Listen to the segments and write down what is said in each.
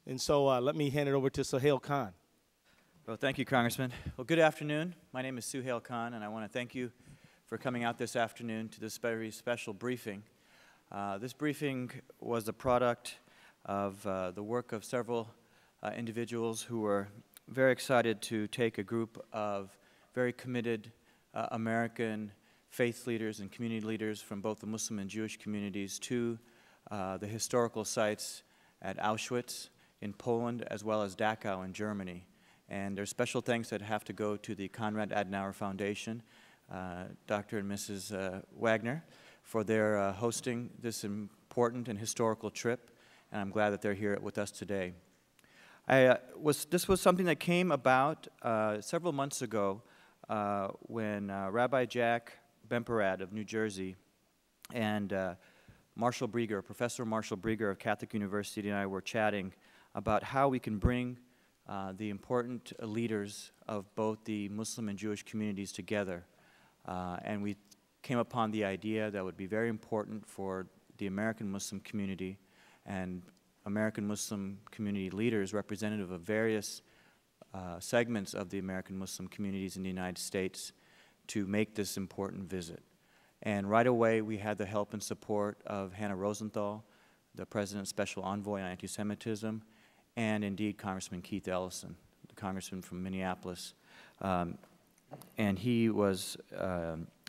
And so let me hand it over to Suhail Khan. Well, thank you, Congressman. Well, good afternoon. My name is Suhail Khan, and I want to thank you for coming out this afternoon to this very special briefing. This briefing was the product of the work of several individuals who were very excited to take a group of very committed American faith leaders and community leaders from both the Muslim and Jewish communities to the historical sites at Auschwitz in Poland as well as Dachau in Germany. And there's special thanks that have to go to the Konrad Adenauer Foundation, Dr. and Mrs. Wagner, for their hosting this important and historical trip, and I'm glad that they're here with us today. This was something that came about several months ago when Rabbi Jack Bemperad of New Jersey and Marshall Brieger, Professor Marshall Brieger of Catholic University, and I were chatting about how we can bring the important leaders of both the Muslim and Jewish communities together. And we came upon the idea that would be very important for the American Muslim community and American Muslim community leaders, representative of various segments of the American Muslim communities in the United States, to make this important visit. And right away, we had the help and support of Hannah Rosenthal, the President's Special Envoy on Anti-Semitism, and indeed Congressman Keith Ellison, the congressman from Minneapolis. And he was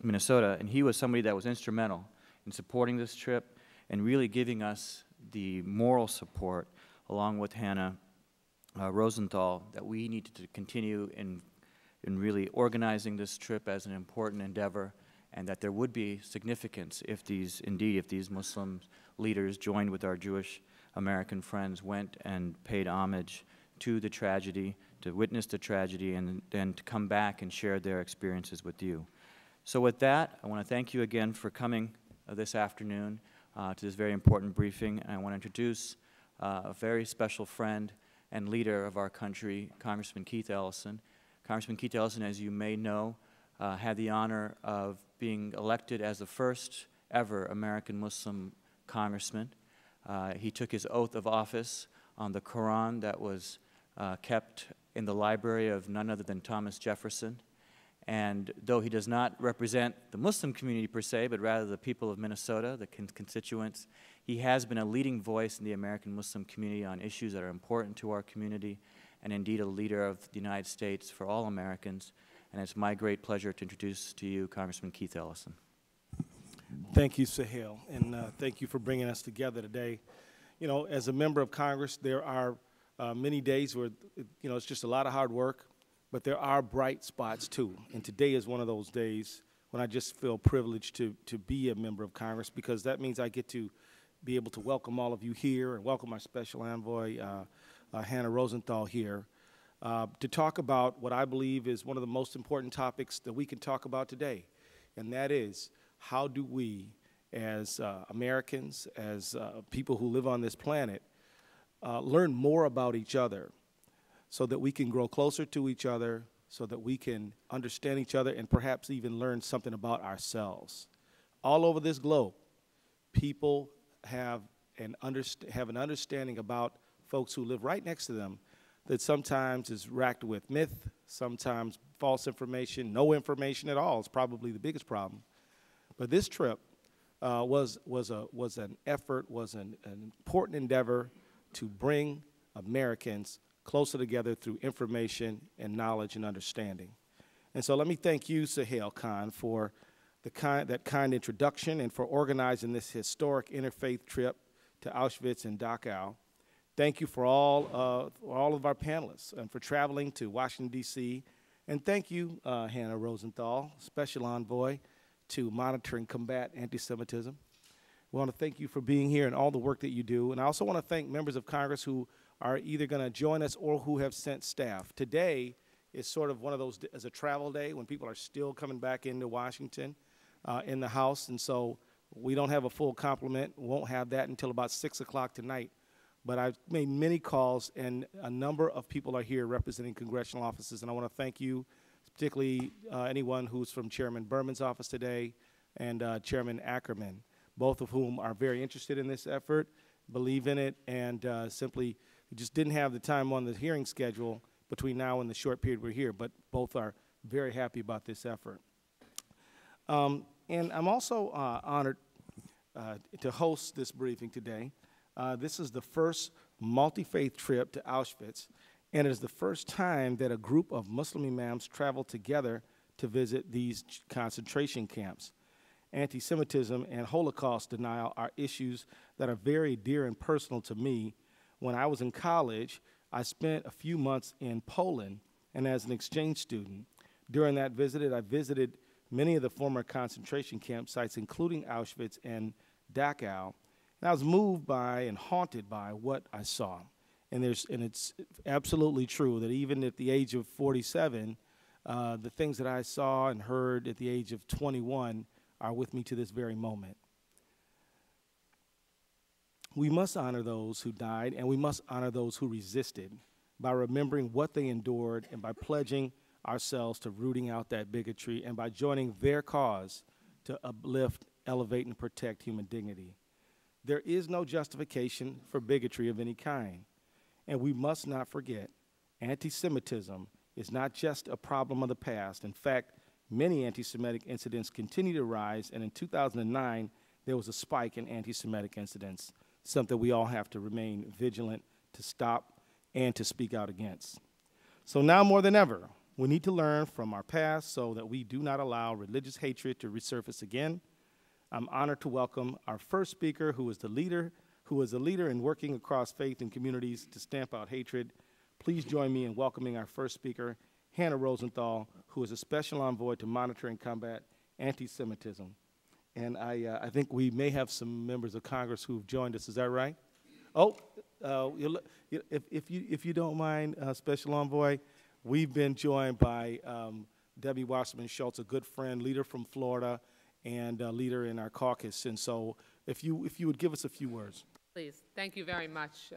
Minnesota, and he was somebody that was instrumental in supporting this trip and really giving us the moral support, along with Hannah Rosenthal, that we needed to continue in really organizing this trip as an important endeavor, and that there would be significance if these Muslim leaders joined with our Jewish American friends, went and paid homage to the tragedy, to witness the tragedy, and then to come back and share their experiences with you. So with that, I want to thank you again for coming this afternoon to this very important briefing. And I want to introduce a very special friend and leader of our country, Congressman Keith Ellison. Congressman Keith Ellison, as you may know, had the honor of being elected as the first ever American Muslim congressman. He took his oath of office on the Quran that was kept in the library of none other than Thomas Jefferson. And though he does not represent the Muslim community per se, but rather the people of Minnesota, the constituents, he has been a leading voice in the American Muslim community on issues that are important to our community, and indeed a leader of the United States for all Americans. And it's my great pleasure to introduce to you Congressman Keith Ellison. Thank you, Suhail, and thank you for bringing us together today. You know, as a member of Congress, there are many days where, you know, it's just a lot of hard work, but there are bright spots too. And today is one of those days when I just feel privileged to be a member of Congress, because that means I get to be able to welcome all of you here and welcome our Special Envoy, Hannah Rosenthal, here to talk about what I believe is one of the most important topics that we can talk about today, and that is, how do we, as Americans, as people who live on this planet, learn more about each other so that we can grow closer to each other, so that we can understand each other and perhaps even learn something about ourselves. All over this globe, people have an understanding about folks who live right next to them that sometimes is racked with myth, sometimes false information, no information at all is probably the biggest problem. But this trip was an effort, was an important endeavor to bring Americans closer together through information and knowledge and understanding. And so let me thank you, Suhail Khan, for that kind introduction and for organizing this historic interfaith trip to Auschwitz and Dachau. Thank you for all of our panelists and for traveling to Washington, D.C. And thank you, Hannah Rosenthal, Special Envoy to monitor and combat anti-Semitism. We want to thank you for being here and all the work that you do. And I also want to thank members of Congress who are either going to join us or who have sent staff. Today is sort of one of those, as a travel day, when people are still coming back into Washington in the House. And so we don't have a full complement. Won't have that until about 6 o'clock tonight. But I've made many calls, and a number of people are here representing congressional offices. And I want to thank you, particularly anyone who's from Chairman Berman's office today and Chairman Ackerman, both of whom are very interested in this effort, believe in it, and simply We just didn't have the time on the hearing schedule between now and the short period we're here, but both are very happy about this effort. And I'm also honored to host this briefing today. This is the first multi-faith trip to Auschwitz, and it is the first time that a group of Muslim imams traveled together to visit these concentration camps. Anti-Semitism and Holocaust denial are issues that are very dear and personal to me. When I was in college, I spent a few months in Poland and as an exchange student. During that visit, I visited many of the former concentration camp sites, including Auschwitz and Dachau. And I was moved by and haunted by what I saw. And it's absolutely true that even at the age of 47, the things that I saw and heard at the age of 21 are with me to this very moment. We must honor those who died, and we must honor those who resisted by remembering what they endured and by pledging ourselves to rooting out that bigotry and by joining their cause to uplift, elevate, and protect human dignity. There is no justification for bigotry of any kind, and we must not forget anti-Semitism is not just a problem of the past. In fact, many anti-Semitic incidents continue to rise, and in 2009, there was a spike in anti-Semitic incidents, something we all have to remain vigilant to stop and to speak out against. So now more than ever, we need to learn from our past so that we do not allow religious hatred to resurface again. I'm honored to welcome our first speaker, who is a leader in working across faith and communities to stamp out hatred. Please join me in welcoming our first speaker, Hannah Rosenthal, who is a special envoy to monitor and combat anti-Semitism. And I think we may have some members of Congress who've joined us. Is that right? Oh, if you don't mind, Special Envoy, we've been joined by Debbie Wasserman Schultz, a good friend, leader from Florida, and a leader in our caucus. And so if you would give us a few words. Please. Thank you very much,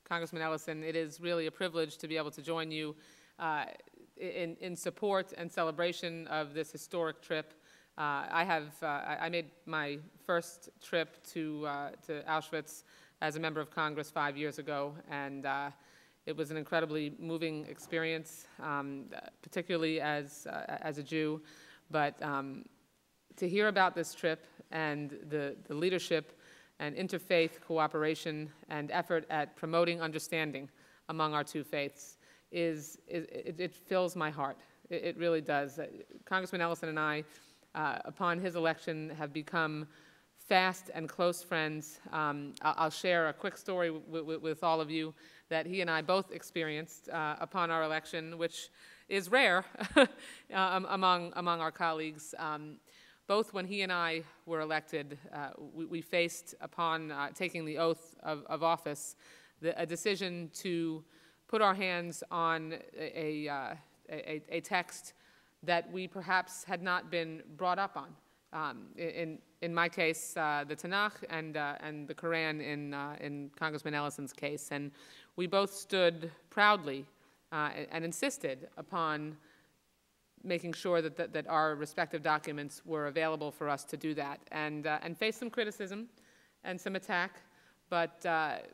Congressman Ellison. It is really a privilege to be able to join you in support and celebration of this historic trip. I made my first trip to Auschwitz as a member of Congress 5 years ago, and it was an incredibly moving experience, particularly as a Jew. But to hear about this trip and the leadership and interfaith cooperation and effort at promoting understanding among our two faiths it fills my heart. It really does. Congressman Ellison and I, upon his election, have become fast and close friends. I'll share a quick story with all of you that he and I both experienced upon our election, which is rare among our colleagues. Both when he and I were elected, we faced, upon taking the oath of office, a decision to put our hands on a text that we perhaps had not been brought up on. In my case, the Tanakh, and the Quran in Congressman Ellison's case. And we both stood proudly and insisted upon making sure that our respective documents were available for us to do that, and faced some criticism and some attack, but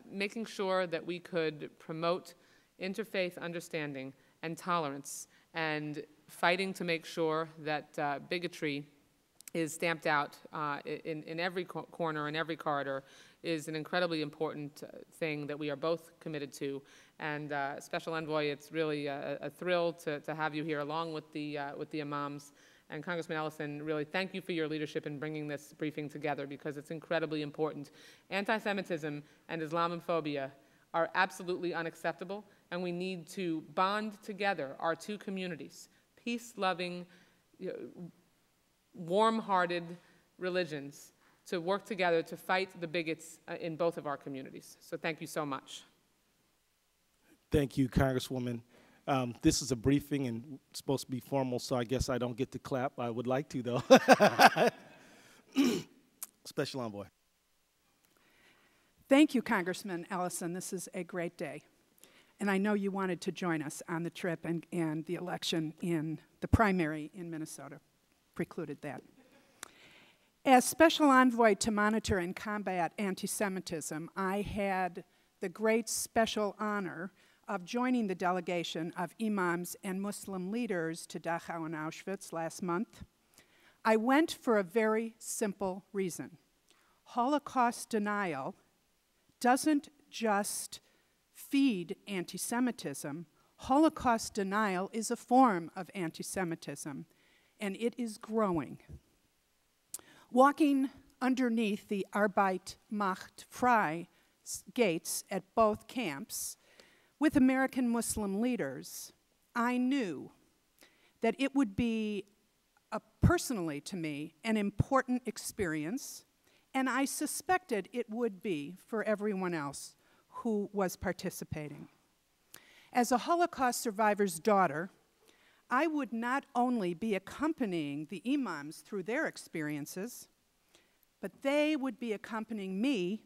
making sure that we could promote interfaith understanding and tolerance, and fighting to make sure that bigotry is stamped out in every corner, in every corridor, is an incredibly important thing that we are both committed to. And Special Envoy, it's really a thrill to have you here along with the Imams. And Congressman Ellison, really thank you for your leadership in bringing this briefing together, because it's incredibly important. Anti-Semitism and Islamophobia are absolutely unacceptable, and we need to bond together our two communities, peace-loving, warm-hearted religions, to work together to fight the bigots in both of our communities. So thank you so much. Thank you, Congresswoman. This is a briefing and it's supposed to be formal, so I guess I don't get to clap. I would like to, though. Special Envoy. Thank you, Congressman Ellison. This is a great day. And I know you wanted to join us on the trip, and the election in the primary in Minnesota precluded that. As Special Envoy to monitor and combat anti-Semitism, I had the great special honor of joining the delegation of imams and Muslim leaders to Dachau and Auschwitz last month, I went for a very simple reason. Holocaust denial doesn't just feed anti-Semitism. Holocaust denial is a form of anti-Semitism, and it is growing. Walking underneath the Arbeit macht frei gates at both camps with American Muslim leaders, I knew that it would be, personally to me, an important experience, and I suspected it would be for everyone else who was participating. As a Holocaust survivor's daughter, I would not only be accompanying the imams through their experiences, but they would be accompanying me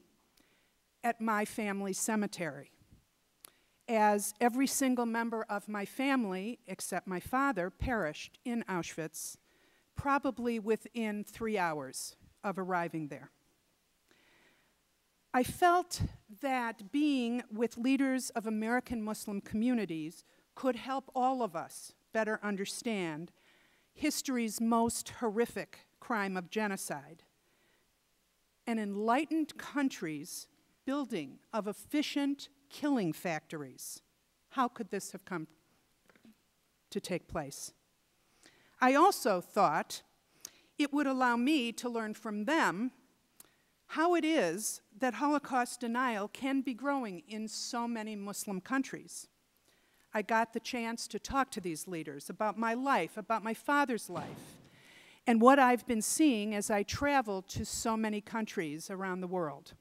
at my family cemetery, as every single member of my family, except my father, perished in Auschwitz, probably within 3 hours of arriving there. I felt that being with leaders of American Muslim communities could help all of us better understand history's most horrific crime of genocide. An enlightened country's building of efficient killing factories. How could this have come to take place? I also thought it would allow me to learn from them how it is that Holocaust denial can be growing in so many Muslim countries. I got the chance to talk to these leaders about my life, about my father's life, and what I've been seeing as I travel to so many countries around the world.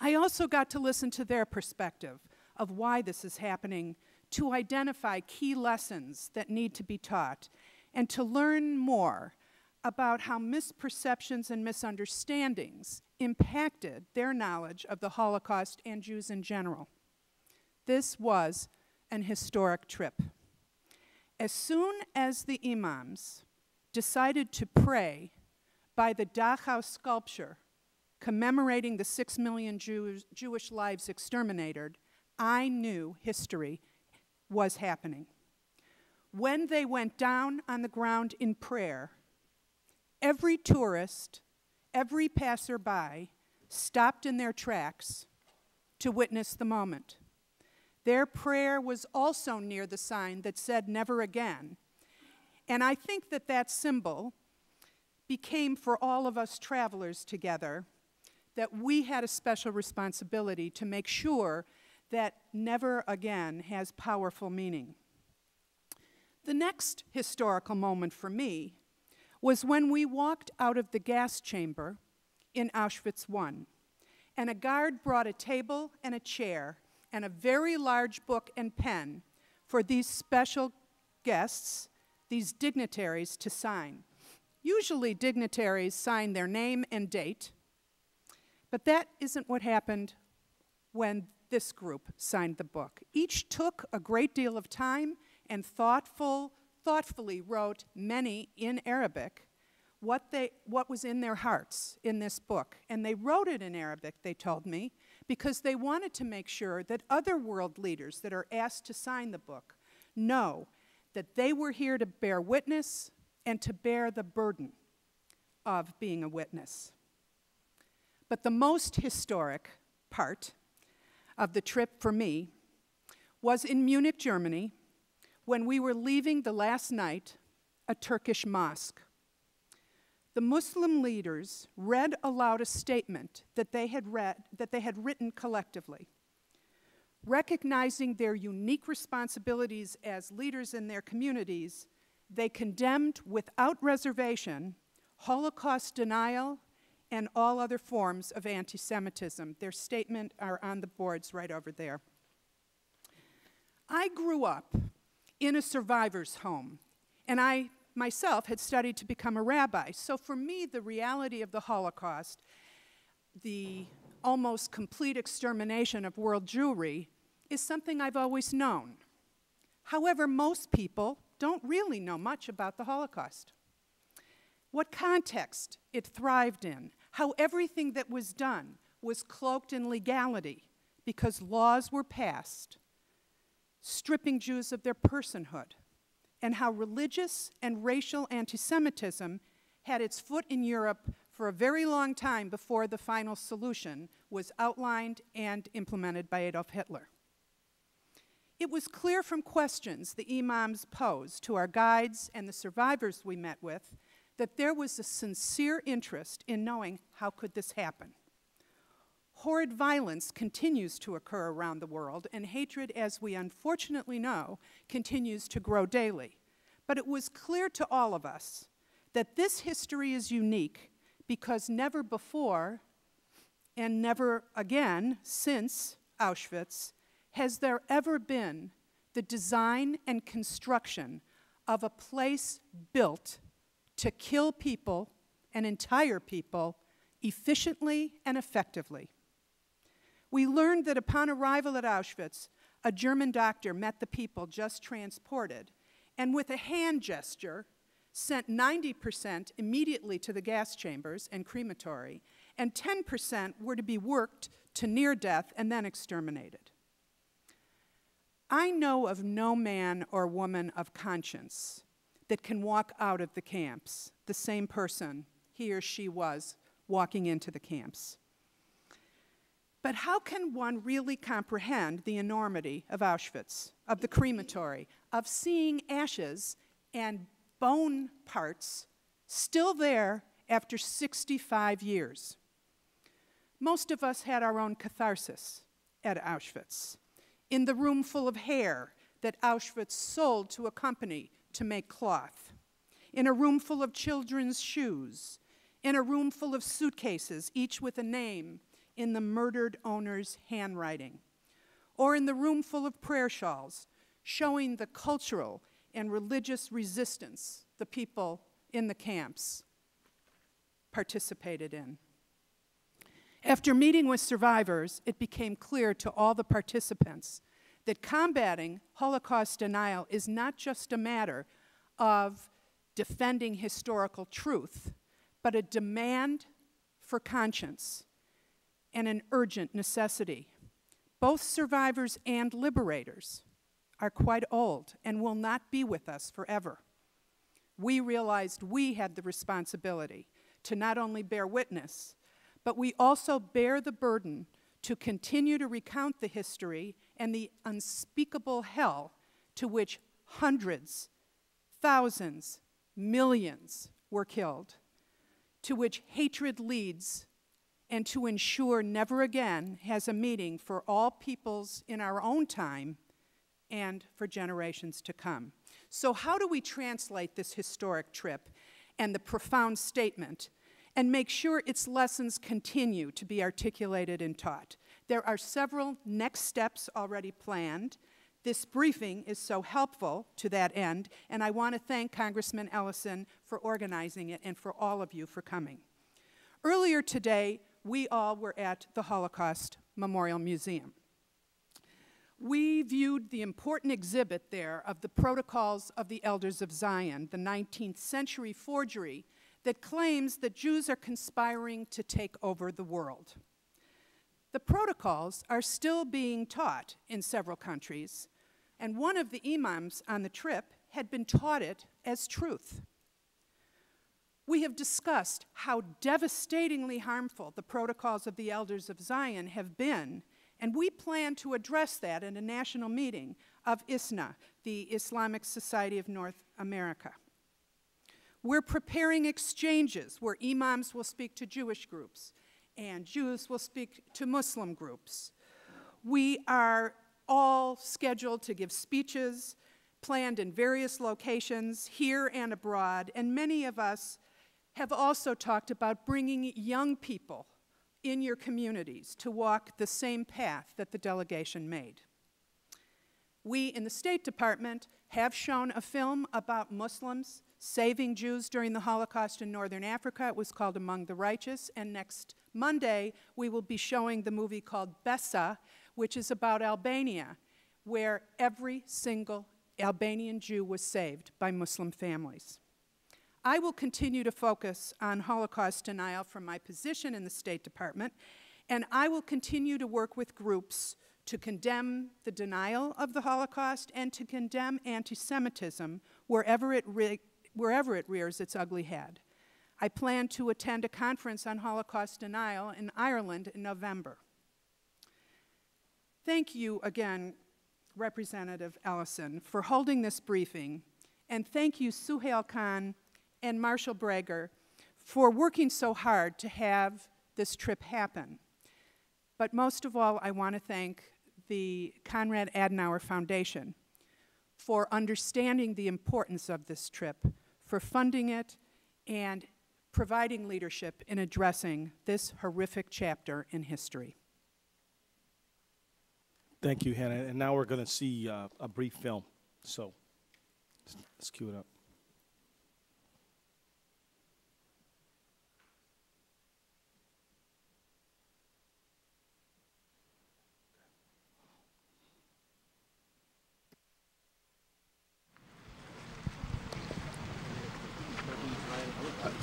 I also got to listen to their perspective of why this is happening, to identify key lessons that need to be taught, and to learn more about how misperceptions and misunderstandings impacted their knowledge of the Holocaust and Jews in general. This was an historic trip. As soon as the imams decided to pray by the Dachau sculpture commemorating the 6 million Jewish lives exterminated, I knew history was happening. When they went down on the ground in prayer, every tourist, every passerby stopped in their tracks to witness the moment. Their prayer was also near the sign that said, "Never again." And I think that that symbol became, for all of us travelers together, that we had a special responsibility to make sure that never again has powerful meaning. The next historical moment for me was when we walked out of the gas chamber in Auschwitz I, and a guard brought a table and a chair and a very large book and pen for these special guests, these dignitaries, to sign. Usually dignitaries sign their name and date, but that isn't what happened when this group signed the book. Each took a great deal of time and thoughtfully wrote, many in Arabic, what was in their hearts in this book. And they wrote it in Arabic, they told me, because they wanted to make sure that other world leaders that are asked to sign the book know that they were here to bear witness and to bear the burden of being a witness. But the most historic part of the trip for me was in Munich, Germany, when we were leaving the last night a Turkish mosque. The Muslim leaders read aloud a statement that they had written collectively. Recognizing their unique responsibilities as leaders in their communities, they condemned without reservation Holocaust denial and all other forms of anti-Semitism. Their statement are on the boards right over there. I grew up in a survivor's home, and I myself had studied to become a rabbi. So for me, the reality of the Holocaust, the almost complete extermination of world Jewry, is something I've always known. However, most people don't really know much about the Holocaust. What context it thrived in, how everything that was done was cloaked in legality because laws were passed stripping Jews of their personhood, and how religious and racial anti-Semitism had its foot in Europe for a very long time before the final solution was outlined and implemented by Adolf Hitler. It was clear from questions the imams posed to our guides and the survivors we met with that there was a sincere interest in knowing how could this happen. Horrid violence continues to occur around the world, and hatred, as we unfortunately know, continues to grow daily. But it was clear to all of us that this history is unique because never before and never again since Auschwitz has there ever been the design and construction of a place built to kill people, and entire people, efficiently and effectively. We learned that upon arrival at Auschwitz, a German doctor met the people just transported, and with a hand gesture, sent 90% immediately to the gas chambers and crematory, and 10% were to be worked to near death and then exterminated. I know of no man or woman of conscience that can walk out of the camps the same person he or she was walking into the camps. But how can one really comprehend the enormity of Auschwitz, of the crematory, of seeing ashes and bone parts still there after 65 years? Most of us had our own catharsis at Auschwitz, in the room full of hair that Auschwitz sold to a company to make cloth, in a room full of children's shoes, in a room full of suitcases, each with a name in the murdered owner's handwriting, or in the room full of prayer shawls, showing the cultural and religious resistance the people in the camps participated in. After meeting with survivors, it became clear to all the participants that combating Holocaust denial is not just a matter of defending historical truth, but a demand for conscience and an urgent necessity. Both survivors and liberators are quite old and will not be with us forever. We realized we had the responsibility to not only bear witness, but we also bear the burden to continue to recount the history and the unspeakable hell to which hundreds, thousands, millions were killed, to which hatred leads, and to ensure never again has a meaning for all peoples in our own time and for generations to come. So how do we translate this historic trip and the profound statement and make sure its lessons continue to be articulated and taught? There are several next steps already planned. This briefing is so helpful to that end, and I want to thank Congressman Ellison for organizing it and for all of you for coming. Earlier today, we all were at the Holocaust Memorial Museum. We viewed the important exhibit there of the Protocols of the Elders of Zion, the 19th century forgery that claims that Jews are conspiring to take over the world. The protocols are still being taught in several countries, and one of the imams on the trip had been taught it as truth. We have discussed how devastatingly harmful the Protocols of the Elders of Zion have been, and we plan to address that in a national meeting of ISNA, the Islamic Society of North America. We're preparing exchanges where imams will speak to Jewish groups and Jews will speak to Muslim groups. We are all scheduled to give speeches planned in various locations here and abroad, and many of us have also talked about bringing young people in your communities to walk the same path that the delegation made. We in the State Department have shown a film about Muslims saving Jews during the Holocaust in Northern Africa. It was called Among the Righteous, and next Monday we will be showing the movie called Bessa, which is about Albania, where every single Albanian Jew was saved by Muslim families. I will continue to focus on Holocaust denial from my position in the State Department, And I will continue to work with groups to condemn the denial of the Holocaust and to condemn anti-Semitism wherever it rears its ugly head. I plan to attend a conference on Holocaust denial in Ireland in November. Thank you again, Representative Ellison, for holding this briefing, and thank you, Suhail Khan and Marshall Brager, for working so hard to have this trip happen. But most of all, I want to thank the Konrad Adenauer Foundation for understanding the importance of this trip, for funding it, and providing leadership in addressing this horrific chapter in history. Thank you, Hannah. And now we're going to see a brief film. So let's cue it up.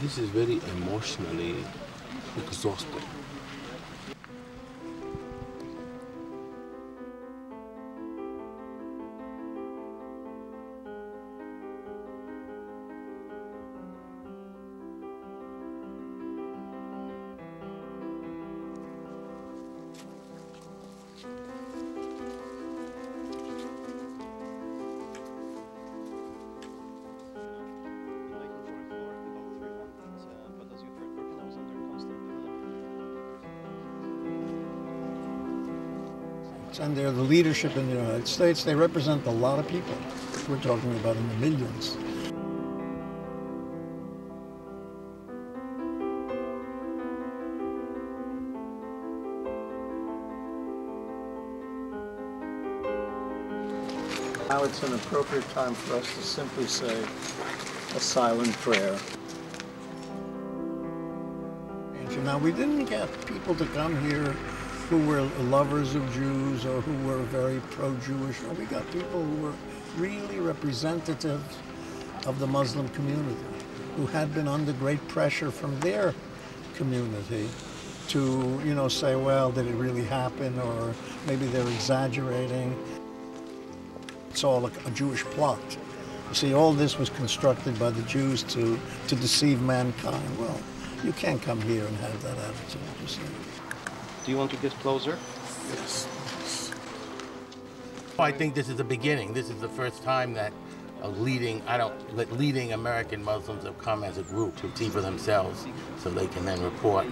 This is very emotionally exhausting. And they're the leadership in the United States. They represent a lot of people. We're talking about in the millions. Now it's an appropriate time for us to simply say a silent prayer. Now, we didn't get people to come here who were lovers of Jews or who were very pro-Jewish. We got people who were really representative of the Muslim community, who had been under great pressure from their community to, you know, say, well, did it really happen? Or maybe they're exaggerating. It's all a Jewish plot. You see, all this was constructed by the Jews to deceive mankind. Well, you can't come here and have that attitude, you see. Do you want to get closer? Yes. I think this is the beginning. This is the first time that leading American Muslims have come as a group to see for themselves so they can then report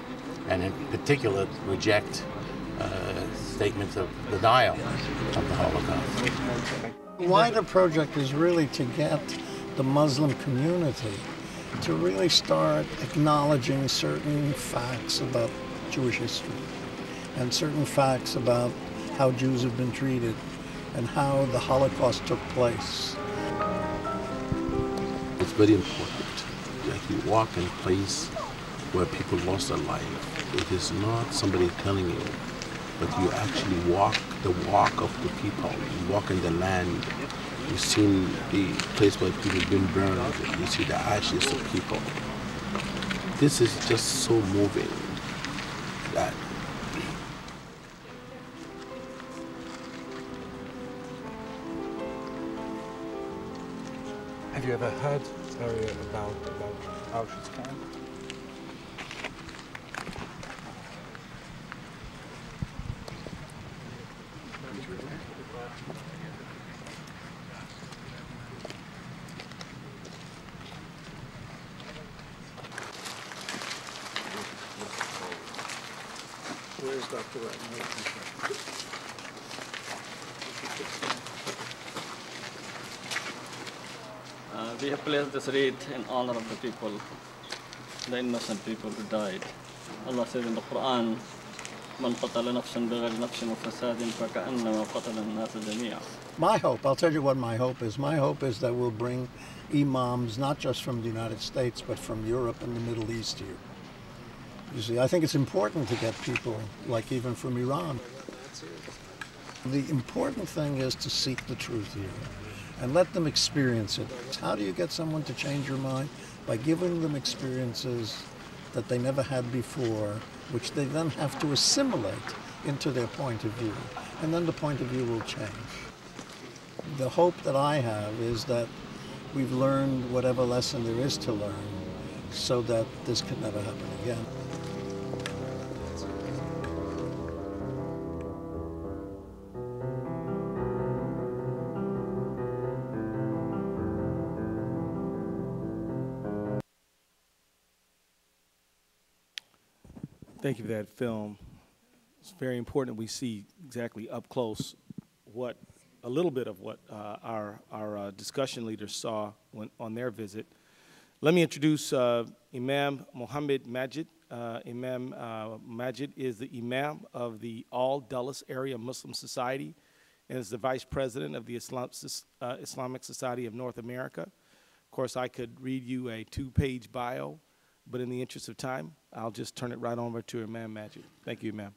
and in particular reject statements of denial of the Holocaust. The wider project is really to get the Muslim community to really start acknowledging certain facts about Jewish history and certain facts about how Jews have been treated and how the Holocaust took place. It's very important that you walk in a place where people lost their life. It is not somebody telling you, but you actually walk the walk of the people. You walk in the land. You've seen the place where people have been burned. You see the ashes of people. This is just so moving that have you ever heard about Auschwitz camp? Where's Dr. Ratner? We have placed this wreath in honor of the people, the innocent people who died. Allah says in the Quran, "Man qatala nafsan bighayri nafsin wa fasadin faka'annama qatala an-nas jami'an." My hope, I'll tell you what my hope is. My hope is that we'll bring imams, not just from the United States, but from Europe and the Middle East here. You see, I think it's important to get people, like even from Iran. The important thing is to seek the truth here and let them experience it. How do you get someone to change your mind? By giving them experiences that they never had before, which they then have to assimilate into their point of view. And then the point of view will change. The hope that I have is that we've learned whatever lesson there is to learn so that this could never happen again. Thank you for that film. It's very important we see exactly up close a little bit of what our discussion leaders saw on their visit. Let me introduce Imam Muhamad Majid. Imam Majid is the Imam of the All Dulles Area Muslim Society and is the Vice President of the Islamic Society of North America. Of course, I could read you a 2-page bio, but in the interest of time, I'll just turn it right over to Imam Majid. Thank you, Imam.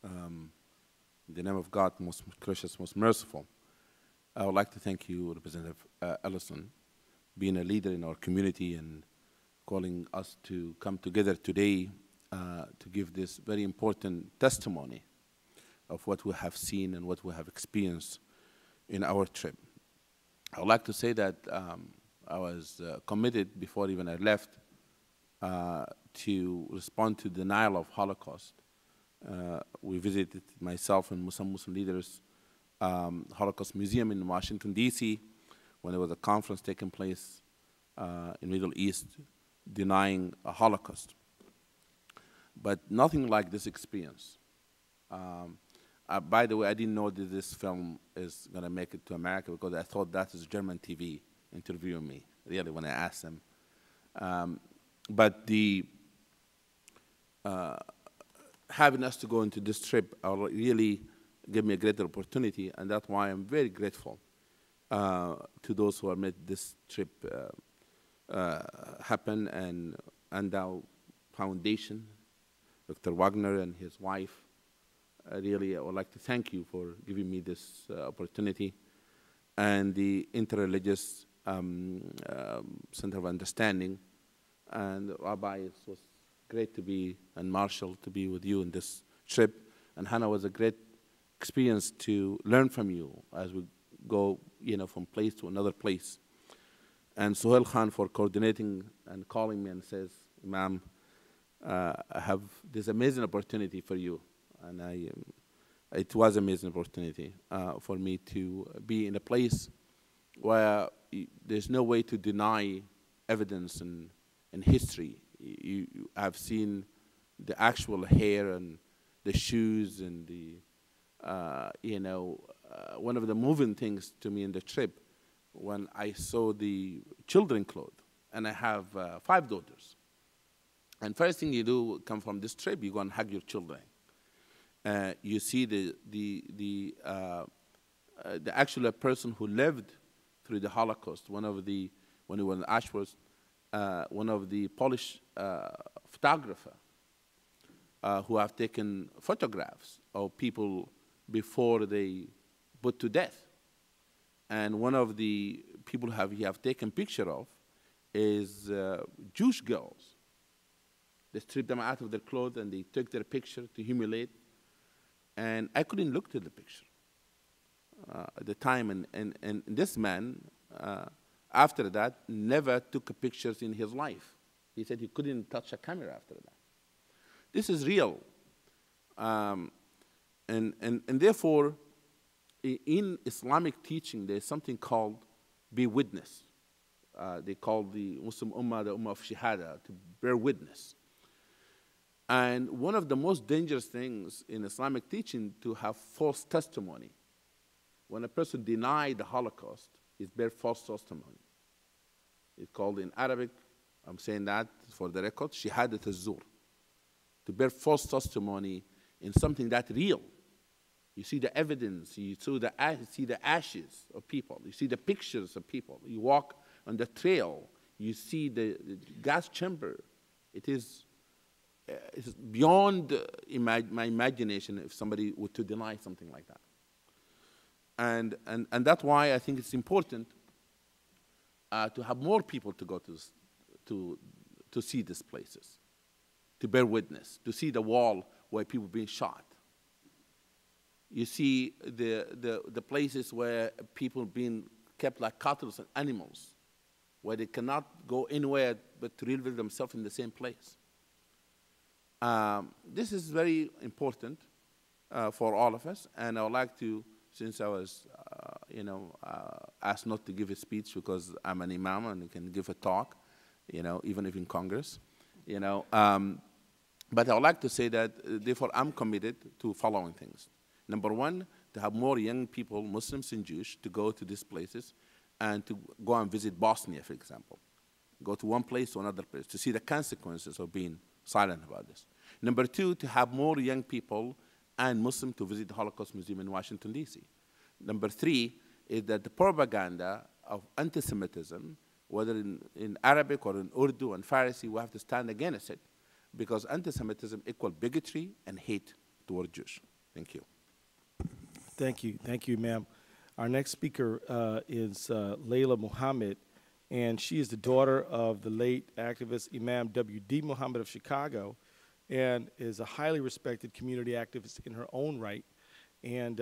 In the name of God, most gracious, most merciful, I would like to thank you, Representative Ellison, being a leader in our community and calling us to come together today to give this very important testimony of what we have seen and what we have experienced in our trip. I would like to say that I was committed before even I left to respond to denial of Holocaust. We visited, myself and Muslim leaders, Holocaust Museum in Washington, D.C., when there was a conference taking place in Middle East denying a Holocaust. But nothing like this experience. By the way, I didn't know that this film is going to make it to America because I thought that is German TV interviewing me, really, when I asked them. But the having us to go into this trip really gave me a great opportunity, and that's why I'm very grateful to those who have made this trip happen, and Andow Foundation, Dr. Wagner and his wife. Really, I would like to thank you for giving me this opportunity, and the Interreligious Center of Understanding, and Rabbi, it was great to be, and Marshall, to be with you in this trip, and Hannah, was a great experience to learn from you as we go, from place to another place. And Suhail Khan for coordinating and calling me and says, Imam, I have this amazing opportunity for you. And it was an amazing opportunity for me to be in a place where there's no way to deny evidence and history. I've seen the actual hair and the shoes and the, one of the moving things to me in the trip when I saw the children clothes, and I have 5 daughters. And first thing you do, come from this trip, you go and hug your children. You see the actual person who lived through the Holocaust, when he was in Auschwitz, one of the Polish photographer who have taken photographs of people before they put to death. And one of the people he have taken picture of is Jewish girls. They stripped them out of their clothes and they took their picture to humiliate. And I couldn't look to the picture at the time. And this man, after that, never took pictures in his life. He said he couldn't touch a camera after that. This is real. And therefore, in Islamic teaching, there's something called be witness. They call the Muslim Ummah the Ummah of Shahada, to bear witness. And one of the most dangerous things in Islamic teaching to have false testimony. When a person denies the Holocaust, is bear false testimony. It's called in Arabic, I'm saying that for the record, Shahadat al-Zur. To bear false testimony in something that's real. You see the evidence, you see the ashes of people, you see the pictures of people. You walk on the trail, you see the gas chamber. It's beyond my imagination if somebody were to deny something like that. And that's why I think it's important to have more people to go to to see these places, to bear witness, to see the wall where people being shot. You see the places where people being kept like cattle and animals, where they cannot go anywhere but to reveal themselves in the same place. This is very important for all of us, and I would like to, since I was, asked not to give a speech because I'm an imam and I can give a talk, even if in Congress, but I would like to say that, therefore, I'm committed to following things. Number one, to have more young people, Muslims and Jewish, to go to these places and to go and visit Bosnia, for example. Go to one place to another place to see the consequences of being silent about this. Number two, to have more young people and Muslims to visit the Holocaust Museum in Washington, D.C. Number three is that the propaganda of anti-Semitism, whether in Arabic or in Urdu and Farsi, we have to stand against it, because anti-Semitism equals bigotry and hate toward Jews. Thank you. Thank you. Thank you, ma'am. Our next speaker is Laila Muhamad, and she is the daughter of the late activist Imam W.D. Muhammad of Chicago, and is a highly respected community activist in her own right. And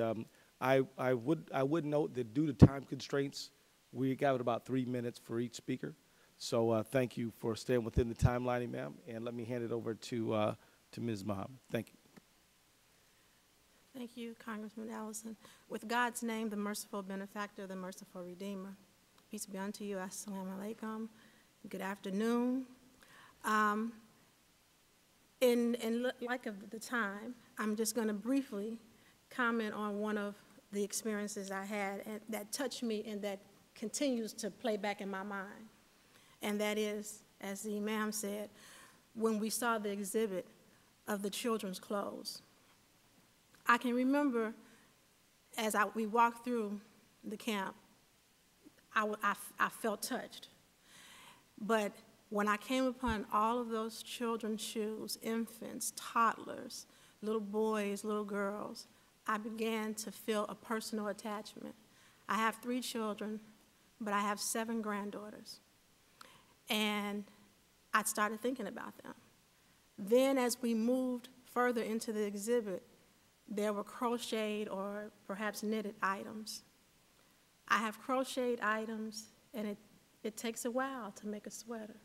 I would note that due to time constraints, we got about 3 minutes for each speaker. So thank you for staying within the timeline, Imam, and let me hand it over to Ms. Muhammad. Thank you. Thank you, Congressman Ellison. With God's name, the merciful benefactor, the merciful redeemer. Peace be unto you. Assalamu alaikum. Good afternoon. In like of the time, I'm just going to briefly comment on one of the experiences I had that touched me and that continues to play back in my mind. And that is, as the Imam said, when we saw the exhibit of the children's clothes. I can remember as we walked through the camp, I felt touched. But when I came upon all of those children's shoes, infants, toddlers, little boys, little girls, I began to feel a personal attachment. I have 3 children, but I have 7 granddaughters. And I started thinking about them. Then as we moved further into the exhibit, there were crocheted or perhaps knitted items. I have crocheted items, and it takes a while to make a sweater.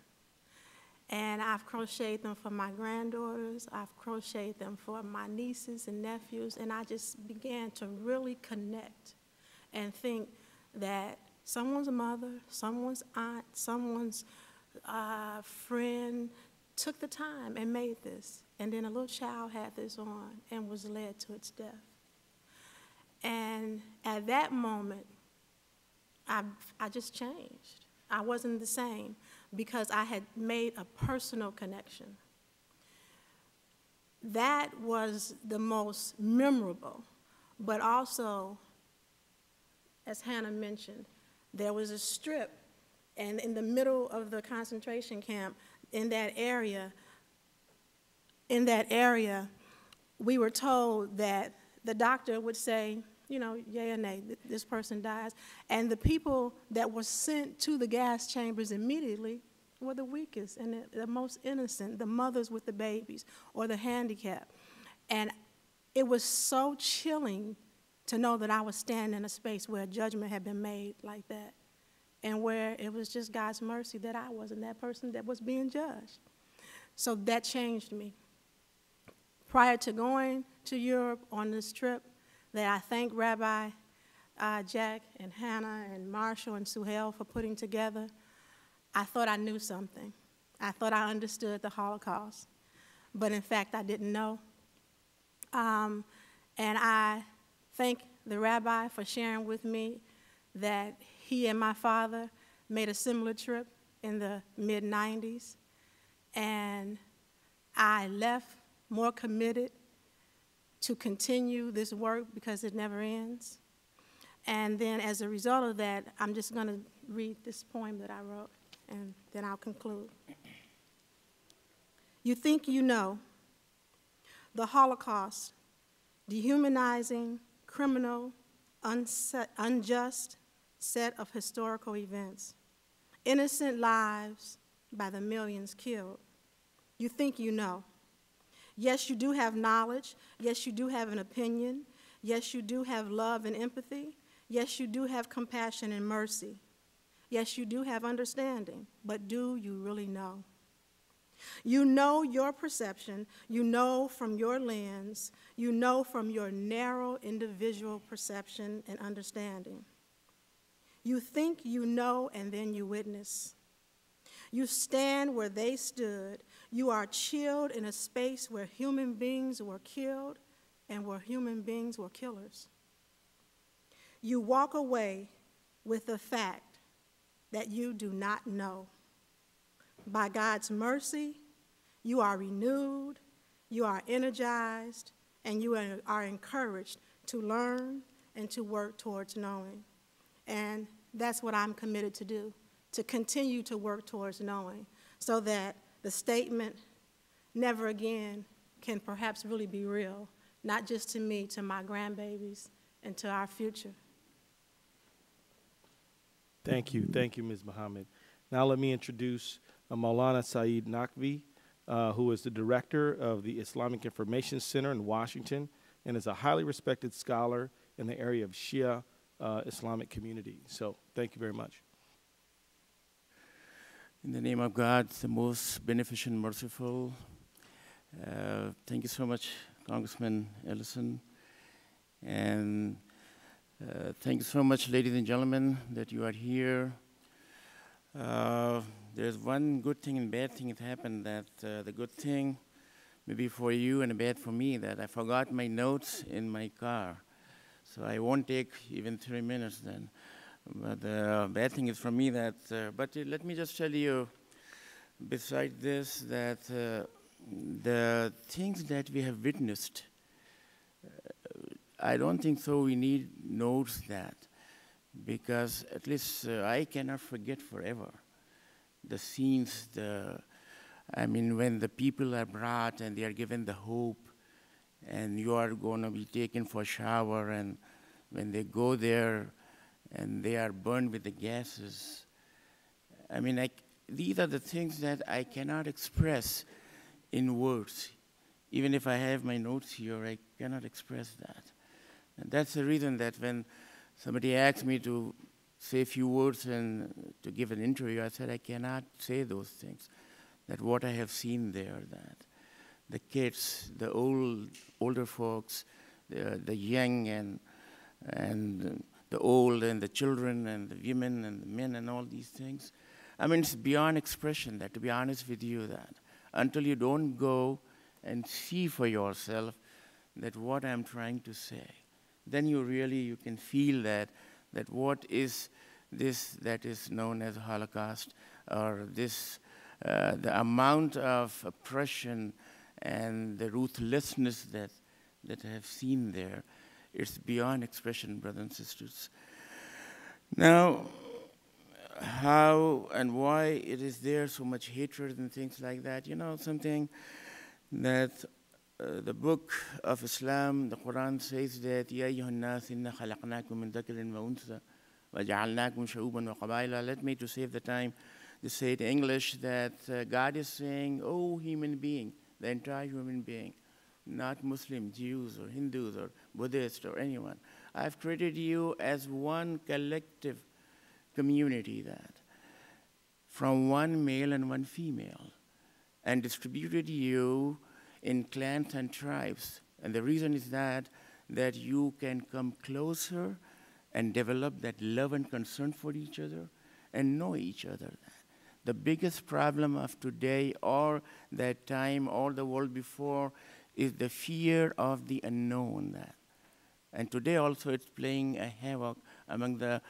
And I've crocheted them for my granddaughters, I've crocheted them for my nieces and nephews, and I just began to really connect and think that someone's mother, someone's aunt, someone's friend took the time and made this. And then a little child had this on and was led to its death. And at that moment, I just changed. I wasn't the same because I had made a personal connection. That was the most memorable, but also, as Hannah mentioned, there was a strip, and in the middle of the concentration camp, in that area, we were told that the doctor would say, yea or nay, this person dies. And the people that were sent to the gas chambers immediately were the weakest and the most innocent, the mothers with the babies or the handicapped. And it was so chilling to know that I was standing in a space where a judgment had been made like that, and where it was just God's mercy that I wasn't that person that was being judged. So that changed me. Prior to going to Europe on this trip, that I thank Rabbi Jack and Hannah and Marshall and Suhail for putting together, I thought I knew something. I thought I understood the Holocaust, but in fact I didn't know. And I thank the rabbi for sharing with me that he and my father made a similar trip in the mid-90s, and I left more committed to continue this work because it never ends. And then as a result of that, I'm just going to read this poem that I wrote, and then I'll conclude. You think you know the Holocaust, dehumanizing, criminal, unjust set of historical events. Innocent lives by the millions killed. You think you know. Yes, you do have knowledge. Yes, you do have an opinion. Yes, you do have love and empathy. Yes, you do have compassion and mercy. Yes, you do have understanding, but do you really know? You know your perception, you know from your lens, you know from your narrow individual perception and understanding. You think you know and then you witness. You stand where they stood. You are chilled in a space where human beings were killed and where human beings were killers. You walk away with the fact that you do not know. By God's mercy, you are renewed, you are energized, and you are encouraged to learn and to work towards knowing. And that's what I'm committed to do, to continue to work towards knowing, so that the statement, never again, can perhaps really be real, not just to me, to my grandbabies, and to our future. Thank you, Ms. Muhammad. Now let me introduce Maulana Syed Naqvi, who is the director of the Islamic Information Center in Washington and is a highly respected scholar in the area of Shia Islamic community. So thank you very much. In the name of God, the most beneficent and merciful, thank you so much, Congressman Ellison. And thank you so much, ladies and gentlemen, that you are here. There's one good thing and bad thing that happened. That the good thing, maybe for you, and the bad for me, that I forgot my notes in my car. So I won't take even 3 minutes then. But the bad thing is for me that, but let me just tell you, besides this, that the things that we have witnessed, I don't think so we need notes that, because at least I cannot forget forever the scenes, I mean, when the people are brought and they are given the hope and you are going to be taken for a shower, and when they go there and they are burned with the gases. I mean, these are the things that I cannot express in words. Even if I have my notes here, I cannot express that. And that's the reason that when somebody asked me to say a few words and to give an interview, I said I cannot say those things. That what I have seen there, that the kids, the older folks, the young and the old and the children and the women and the men and all these things. I mean, it's beyond expression, that, to be honest with you, that until you don't go and see for yourself that what I'm trying to say, then you can feel that what is this that is known as Holocaust, or this, the amount of oppression and the ruthlessness that I have seen there. It's beyond expression, brothers and sisters. Now, how and why it is there so much hatred and things like that, you know, something that the book of Islam, the Quran says that يَا أَيُّهَا النَّاسِ إِنَّا خَلَقْنَاكُم مِّن ذَكَرٍ وَأُنثَىٰ وَجَعَلْنَاكُمْ شُعُوبًا وَقَبَائِلَ. Let me, to save the time, to say it in English, that God is saying, oh, human being, the entire human being, not Muslim, Jews, or Hindus, or Buddhists, or anyone. I've created you as one collective community, that from one male and one female, and distributed you in clans and tribes. And the reason is that you can come closer and develop that love and concern for each other and know each other. The biggest problem of today, or that time, or the world before, is the fear of the unknown. And today also it's playing a havoc among the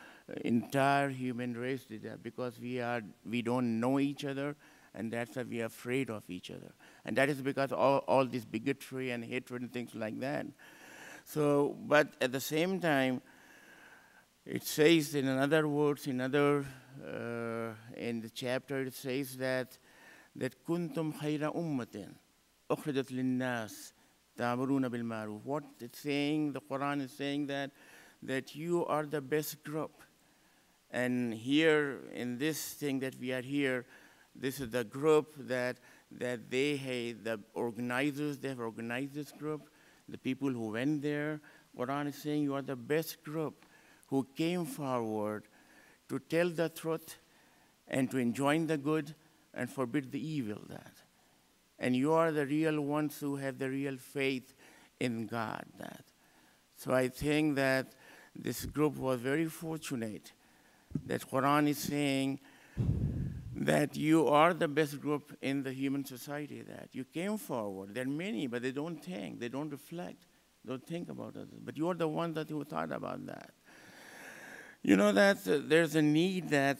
entire human race, because we don't know each other, and that's why we are afraid of each other. And that is because all this bigotry and hatred and things like that. So, but at the same time, it says in other words, in the chapter, it says that kuntum khayra ummatin ukhrijat linnas ta'muruna bil ma'ruf. What it's saying, the Quran is saying that you are the best group. And here, in this thing that we are here, This is the group that they hate, the organizers, they have organized this group, the people who went there. Quran is saying you are the best group who came forward to tell the truth and to enjoin the good and forbid the evil. That. And you are the real ones who have the real faith in God. That. So I think that this group was very fortunate that Quran is saying that you are the best group in the human society, that you came forward. There are many, but they don't think, they don't reflect, don't think about it. But you are the one that who thought about that. You know that there's a need that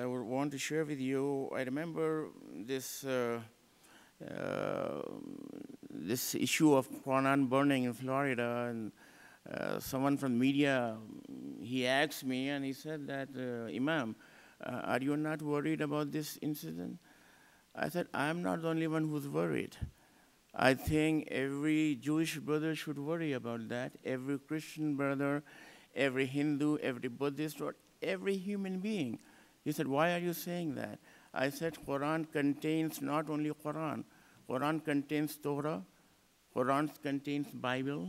I want to share with you. I remember this this issue of Quran burning in Florida, and someone from the media, he asked me, and he said that, Imam, are you not worried about this incident? I said, I'm not the only one who's worried. I think every Jewish brother should worry about that, every Christian brother, every Hindu, every Buddhist, or every human being. He said, why are you saying that? I said, Quran contains not only Quran. Quran contains Torah, Quran contains Bible,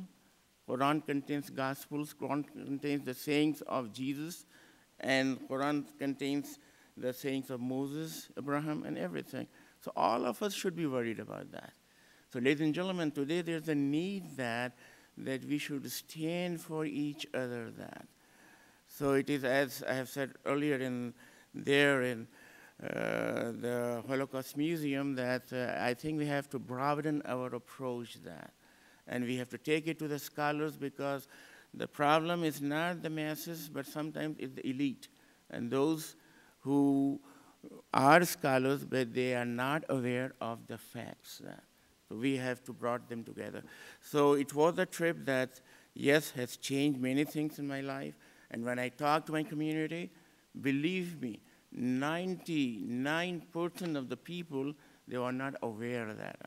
Quran contains Gospels, Quran contains the sayings of Jesus, and Quran contains the sayings of Moses, Abraham, and everything. So all of us should be worried about that. So ladies and gentlemen, today there's a need that we should stand for each other. That. So it is, as I have said earlier in the Holocaust Museum, that I think we have to broaden our approach that. And we have to take it to the scholars, because the problem is not the masses, but sometimes it's the elite. And those who are scholars, but they are not aware of the facts. So we have to bring them together. So it was a trip that, yes, has changed many things in my life. And when I talk to my community, believe me, 99% of the people, they were not aware of that,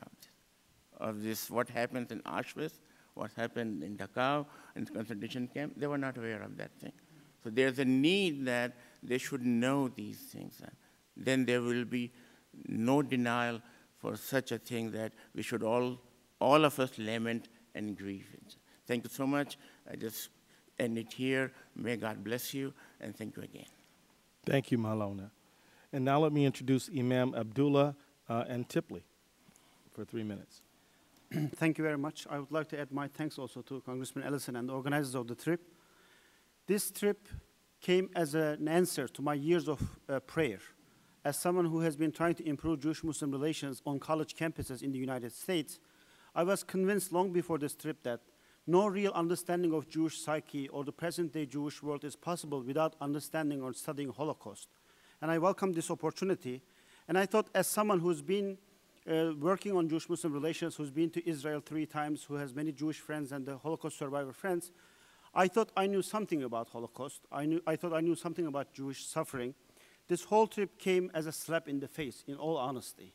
of this, what happened in Auschwitz, what happened in Dachau, in the concentration camp. They were not aware of that thing. So there's a need that they should know these things. Then there will be no denial for such a thing that we should all of us lament and grieve it. Thank you so much. I just end it here. May God bless you, and thank you again. Thank you, Maulana. And now let me introduce Imam Abdullah and Tipley for 3 minutes. Thank you very much. I would like to add my thanks also to Congressman Ellison and the organizers of the trip. This trip came as an answer to my years of prayer. As someone who has been trying to improve Jewish-Muslim relations on college campuses in the United States, I was convinced long before this trip that no real understanding of Jewish psyche or the present-day Jewish world is possible without understanding or studying Holocaust. And I welcomed this opportunity. And I thought, as someone who's been working on Jewish-Muslim relations, who's been to Israel 3 times, who has many Jewish friends and the Holocaust survivor friends, I thought I knew something about Holocaust. I thought I knew something about Jewish suffering. This whole trip came as a slap in the face, in all honesty.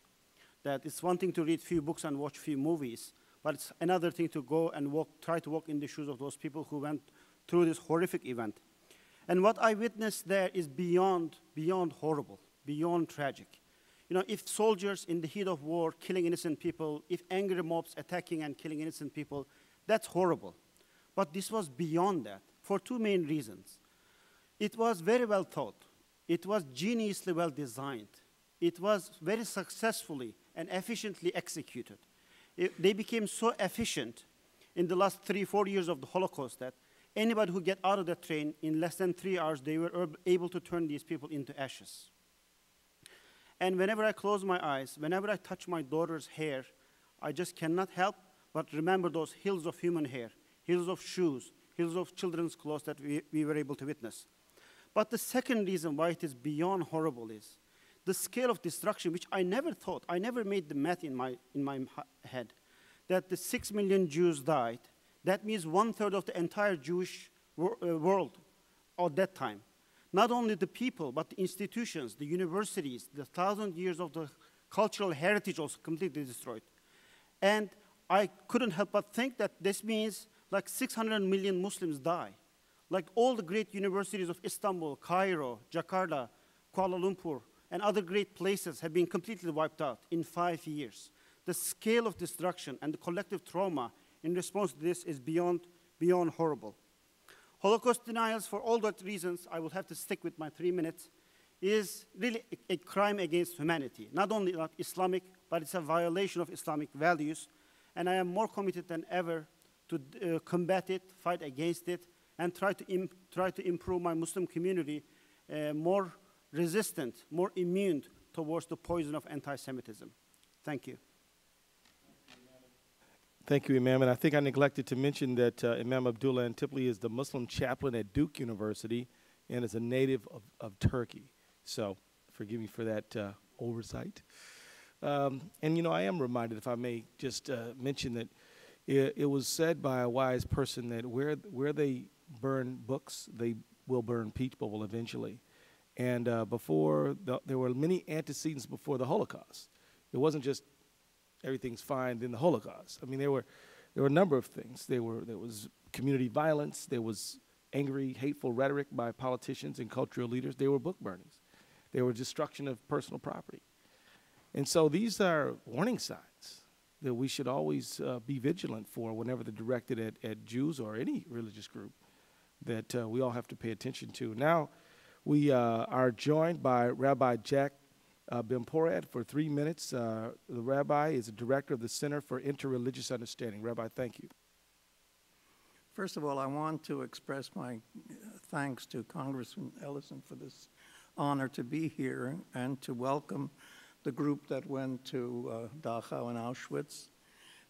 That it's one thing to read few books and watch few movies, but it's another thing to go and try to walk in the shoes of those people who went through this horrific event. And what I witnessed there is beyond horrible, beyond tragic. You know, if soldiers in the heat of war killing innocent people, if angry mobs attacking and killing innocent people, that's horrible. But this was beyond that for 2 main reasons. It was very well thought. It was geniusly well designed. It was very successfully and efficiently executed. They became so efficient in the last 3-4 years of the Holocaust that anybody who get out of the train in less than 3 hours, they were able to turn these people into ashes. And whenever I close my eyes, whenever I touch my daughter's hair, I just cannot help but remember those hills of human hair, hills of shoes, hills of children's clothes that we were able to witness. But the second reason why it is beyond horrible is the scale of destruction, which I never thought, I never made the math in my head, that the 6 million Jews died. That means 1/3 of the entire Jewish world at that time. Not only the people, but the institutions, the universities, the 1,000 years of the cultural heritage also completely destroyed. And I couldn't help but think that this means like 600 million Muslims die. Like all the great universities of Istanbul, Cairo, Jakarta, Kuala Lumpur, and other great places have been completely wiped out in 5 years. The scale of destruction and the collective trauma in response to this is beyond horrible. Holocaust denials, for all those reasons, I will have to stick with my 3 minutes, is really a crime against humanity. Not only not Islamic, but it's a violation of Islamic values. And I am more committed than ever to combat it, fight against it, and try to improve my Muslim community more resistant, more immune towards the poison of anti-Semitism. Thank you. Thank you, Imam. And I think I neglected to mention that Imam Abdullah Antipli is the Muslim chaplain at Duke University and is a native of Turkey. So forgive me for that oversight. And, you know, I am reminded, if I may just mention that it was said by a wise person that where they burn books, they will burn people eventually. And there were many antecedents before the Holocaust. It wasn't just everything's fine in the Holocaust. I mean, there were a number of things. There was community violence. There was angry, hateful rhetoric by politicians and cultural leaders. There were book burnings. There was destruction of personal property. And so these are warning signs that we should always be vigilant for whenever they're directed at Jews or any religious group that we all have to pay attention to. Now we are joined by Rabbi Jack Bemporad for 3 minutes. The rabbi is the director of the Center for Interreligious Understanding. Rabbi, thank you. First of all, I want to express my thanks to Congressman Ellison for this honor to be here and to welcome the group that went to Dachau and Auschwitz,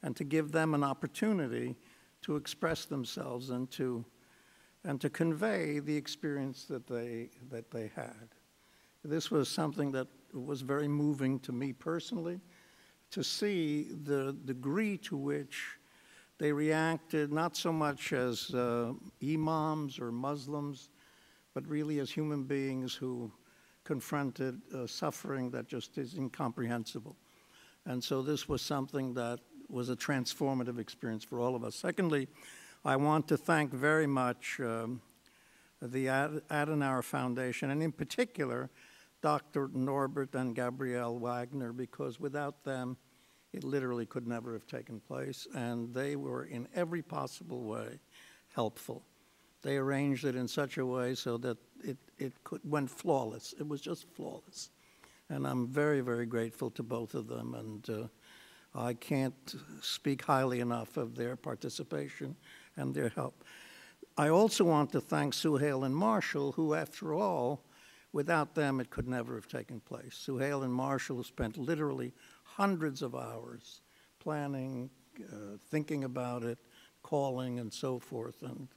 and to give them an opportunity to express themselves and to convey the experience that they had. This was something that was very moving to me personally, to see the degree to which they reacted, not so much as imams or Muslims, but really as human beings who confronted suffering that just is incomprehensible. And so this was something that was a transformative experience for all of us. Secondly, I want to thank very much the Adenauer Foundation, and in particular, Dr. Norbert and Gabrielle Wagner, because without them, it literally could never have taken place, and they were in every possible way helpful. They arranged it in such a way so that it went flawless. It was just flawless. And I'm very, very grateful to both of them, and I can't speak highly enough of their participation and their help. I also want to thank Suhail and Marshall, who, after all, without them, it could never have taken place. Suhail and Marshall spent literally hundreds of hours planning, thinking about it, calling, and so forth. And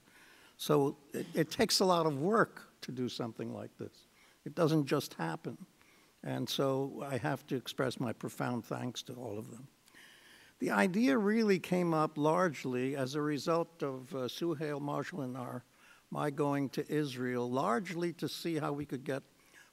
so it takes a lot of work to do something like this. It doesn't just happen. And so I have to express my profound thanks to all of them. The idea really came up largely as a result of Suhail, Marshall, and my going to Israel, largely to see how we could get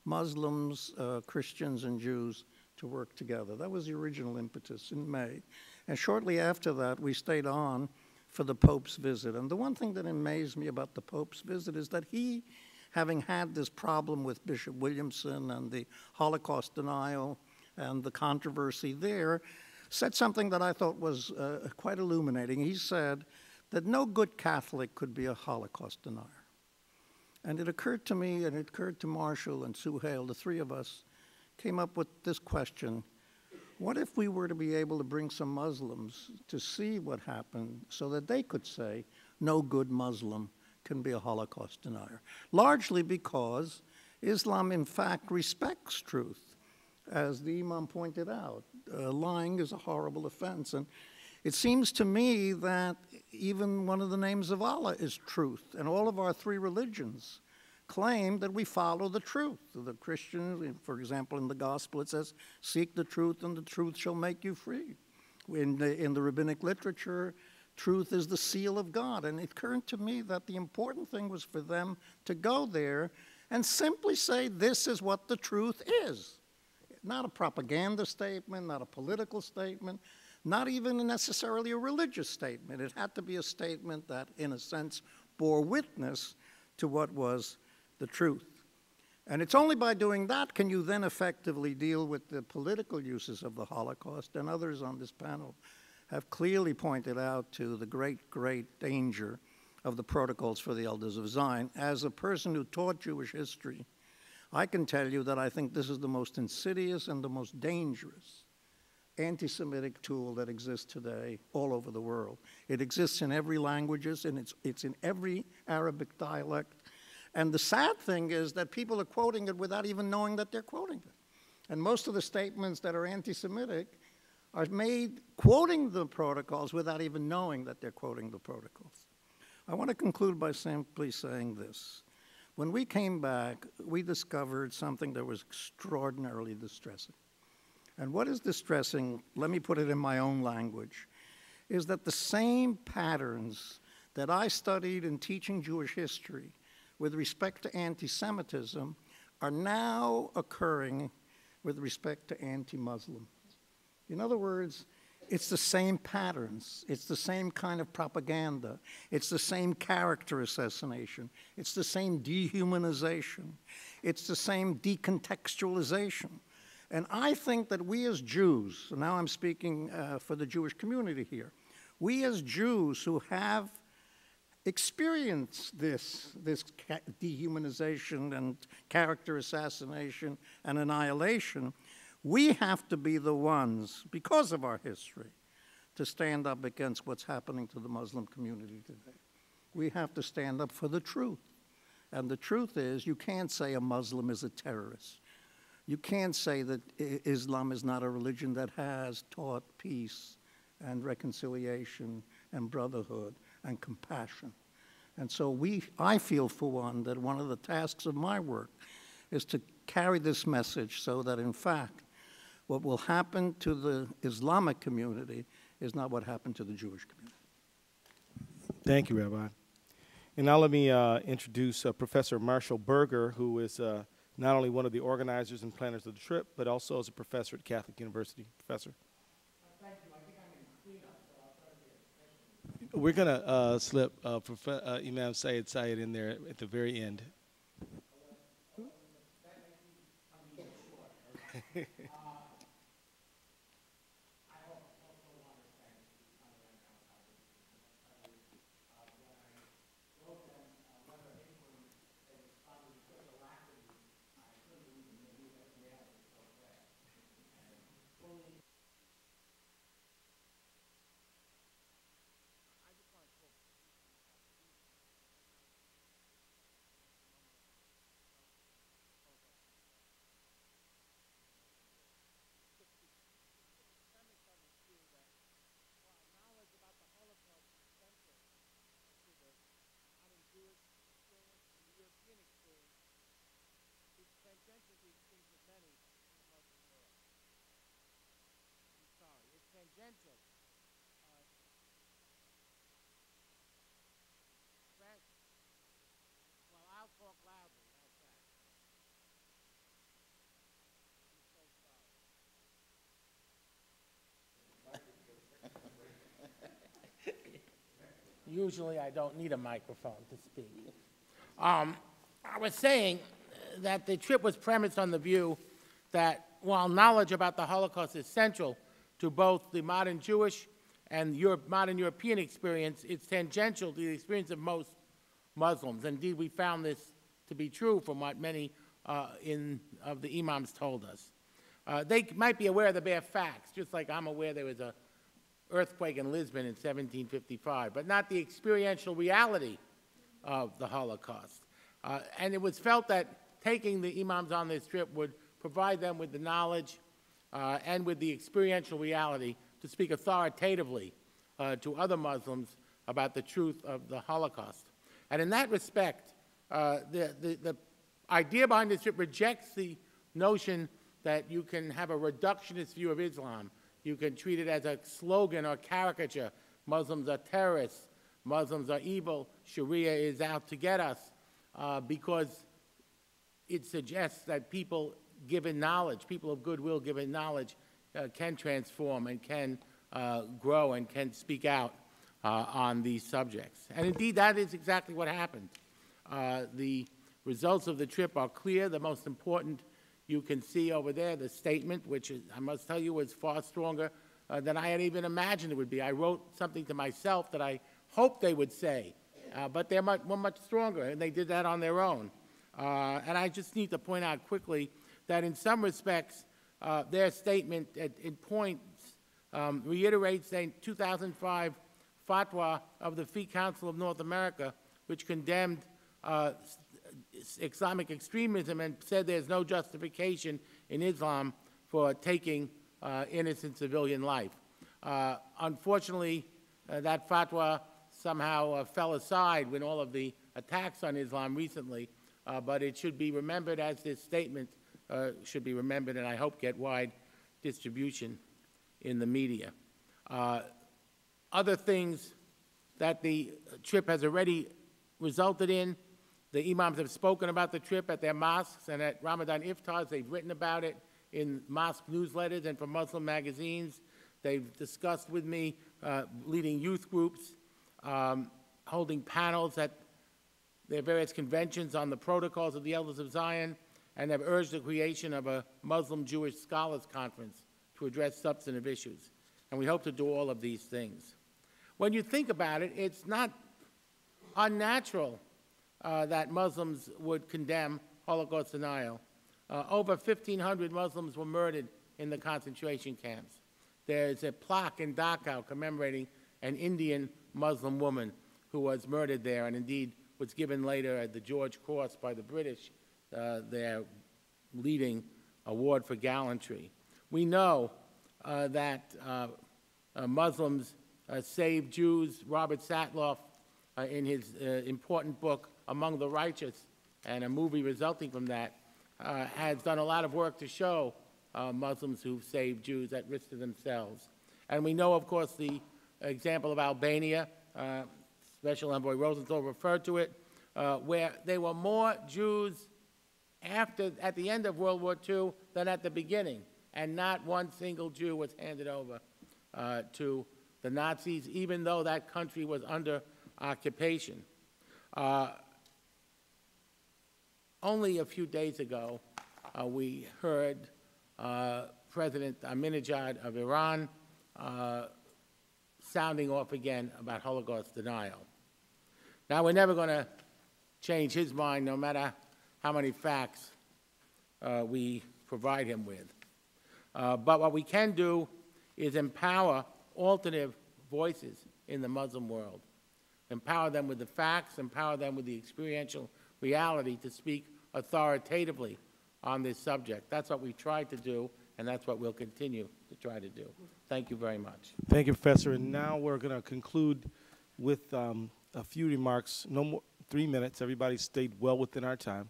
Muslims, Christians, and Jews to work together. That was the original impetus in May. And shortly after that, we stayed on for the Pope's visit. And the one thing that amazed me about the Pope's visit is that he, having had this problem with Bishop Williamson and the Holocaust denial and the controversy there, said something that I thought was quite illuminating. He said that no good Catholic could be a Holocaust denier. And it occurred to me, and it occurred to Marshall and Suhail, the three of us came up with this question: what if we were to be able to bring some Muslims to see what happened so that they could say, no good Muslim can be a Holocaust denier? Largely because Islam, in fact, respects truth. As the Imam pointed out, lying is a horrible offense. And it seems to me that even one of the names of Allah is truth. And all of our three religions claim that we follow the truth. The Christian, for example, in the gospel, it says, seek the truth and the truth shall make you free. In the rabbinic literature, truth is the seal of God. And it occurred to me that the important thing was for them to go there and simply say, this is what the truth is. Not a propaganda statement, not a political statement, not even necessarily a religious statement. It had to be a statement that, in a sense, bore witness to what was the truth. And it's only by doing that can you then effectively deal with the political uses of the Holocaust. And others on this panel have clearly pointed out to the great, great danger of the protocols for the elders of Zion. As a person who taught Jewish history, I can tell you that I think this is the most insidious and the most dangerous anti-Semitic tool that exists today all over the world. It exists in every language, and it's in every Arabic dialect. And the sad thing is that people are quoting it without even knowing that they're quoting it. And most of the statements that are anti-Semitic are made quoting the protocols without even knowing that they're quoting the protocols. I want to conclude by simply saying this. When we came back, we discovered something that was extraordinarily distressing. And what is distressing, let me put it in my own language, is that the same patterns that I studied in teaching Jewish history with respect to anti-Semitism are now occurring with respect to anti-Muslim. In other words, it's the same patterns. It's the same kind of propaganda. It's the same character assassination. It's the same dehumanization. It's the same decontextualization. And I think that we as Jews, and now I'm speaking for the Jewish community here, we as Jews who have experienced this dehumanization and character assassination and annihilation, we have to be the ones, because of our history, to stand up against what's happening to the Muslim community today. We have to stand up for the truth. And the truth is, you can't say a Muslim is a terrorist. You can't say that Islam is not a religion that has taught peace and reconciliation and brotherhood and compassion. And so I feel, for one, that one of the tasks of my work is to carry this message so that, in fact, what will happen to the Islamic community is not what happened to the Jewish community. Thank you, Rabbi. And now let me introduce Professor Marshall Berger, who is not only one of the organizers and planners of the trip, but also is a professor at Catholic University. Professor? Thank you. I think I'm in cleanup, so I'll try to be efficient. We're going to slip Imam Syed in there at the very end. Tangential. Well, I'll talk loudly. How's that? I'm so sorry. Usually I don't need a microphone to speak. I was saying that the trip was premised on the view that while knowledge about the Holocaust is central to both the modern Jewish and modern European experience, it's tangential to the experience of most Muslims. Indeed, we found this to be true from what many of the imams told us. They might be aware of the bare facts, just like I'm aware there was an earthquake in Lisbon in 1755, but not the experiential reality of the Holocaust. And it was felt that taking the imams on this trip would provide them with the knowledge and with the experiential reality to speak authoritatively to other Muslims about the truth of the Holocaust. And in that respect, the idea behind this trip rejects the notion that you can have a reductionist view of Islam. You can treat it as a slogan or caricature. Muslims are terrorists. Muslims are evil. Sharia is out to get us, because it suggests that people given knowledge, people of goodwill given knowledge, can transform and can grow and can speak out on these subjects. And indeed, that is exactly what happened. The results of the trip are clear. The most important you can see over there, the statement, which is, I must tell you was far stronger than I had even imagined it would be. I wrote something to myself that I hoped they would say, but they're much stronger, and they did that on their own. And I just need to point out quickly that in some respects, their statement in points reiterates a 2005 fatwa of the Fiqh Council of North America, which condemned Islamic extremism and said there's no justification in Islam for taking innocent civilian life. Unfortunately, that fatwa somehow fell aside with all of the attacks on Islam recently, but it should be remembered as this statement should be remembered, and I hope get wide distribution in the media. Other things that the trip has already resulted in, the imams have spoken about the trip at their mosques and at Ramadan iftars. They've written about it in mosque newsletters and from Muslim magazines. They've discussed with me leading youth groups, holding panels at their various conventions on the protocols of the Elders of Zion, and have urged the creation of a Muslim-Jewish Scholars Conference to address substantive issues. And we hope to do all of these things. When you think about it, it's not unnatural that Muslims would condemn Holocaust denial. Over 1,500 Muslims were murdered in the concentration camps. There's a plaque in Dachau commemorating an Indian Muslim woman who was murdered there and indeed was given later the George Cross by the British, their leading award for gallantry. We know that Muslims saved Jews. Robert Satloff, in his important book, Among the Righteous, and a movie resulting from that, has done a lot of work to show Muslims who've saved Jews at risk to themselves. And we know, of course, the example of Albania, Special Envoy Rosenthal referred to it, where there were more Jews at the end of World War II than at the beginning, and not one single Jew was handed over to the Nazis, even though that country was under occupation. Only a few days ago, we heard President Ahmadinejad of Iran sounding off again about Holocaust denial. Now, we're never going to change his mind, no matter how many facts we provide him with. But what we can do is empower alternative voices in the Muslim world. Empower them with the facts, empower them with the experiential reality to speak authoritatively on this subject. That's what we tried to do, and that's what we'll continue to try to do. Thank you very much. Thank you, Professor. And now we're going to conclude with a few remarks, no more 3 minutes. Everybody stayed well within our time.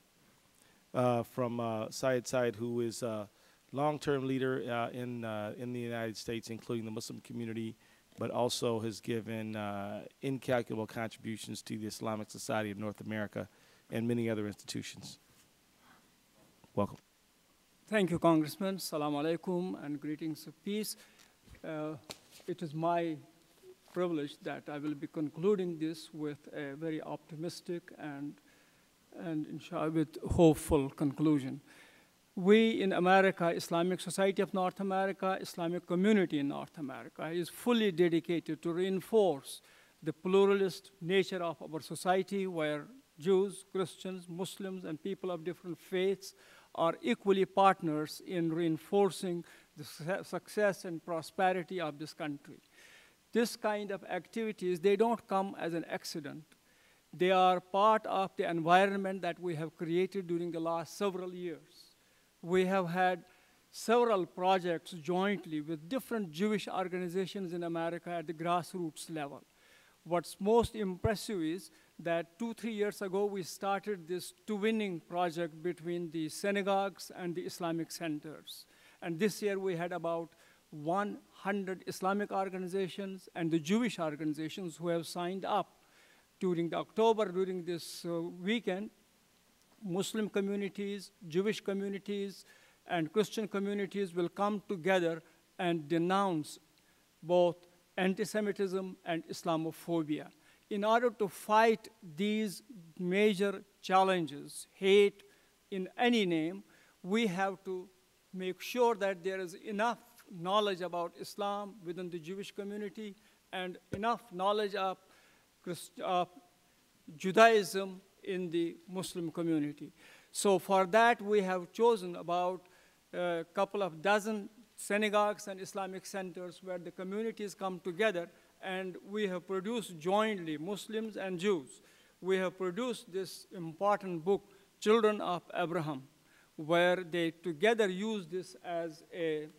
From Syed, who is a long-term leader in the United States, including the Muslim community, but also has given incalculable contributions to the Islamic Society of North America and many other institutions. Welcome. Thank you, Congressman. Assalamu alaikum and greetings of peace. It is my privilege that I will be concluding this with a very optimistic and inshallah with hopeful conclusion. We in America, Islamic Society of North America, Islamic community in North America is fully dedicated to reinforce the pluralist nature of our society where Jews, Christians, Muslims, and people of different faiths are equally partners in reinforcing the success and prosperity of this country. This kind of activities, they don't come as an accident. They are part of the environment that we have created during the last several years. We have had several projects jointly with different Jewish organizations in America at the grassroots level. What's most impressive is that 2-3 years ago, we started this twinning project between the synagogues and the Islamic centers. And this year, we had about 100 Islamic organizations and the Jewish organizations who have signed up. During this weekend, Muslim communities, Jewish communities, and Christian communities will come together and denounce both anti-Semitism and Islamophobia. in order to fight these major challenges, hate in any name, we have to make sure that there is enough knowledge about Islam within the Jewish community and enough knowledge of Judaism in the Muslim community. So for that, we have chosen about a couple of dozen synagogues and Islamic centers where the communities come together, and we have produced jointly, Muslims and Jews, we have produced this important book, Children of Abraham, where they together use this as a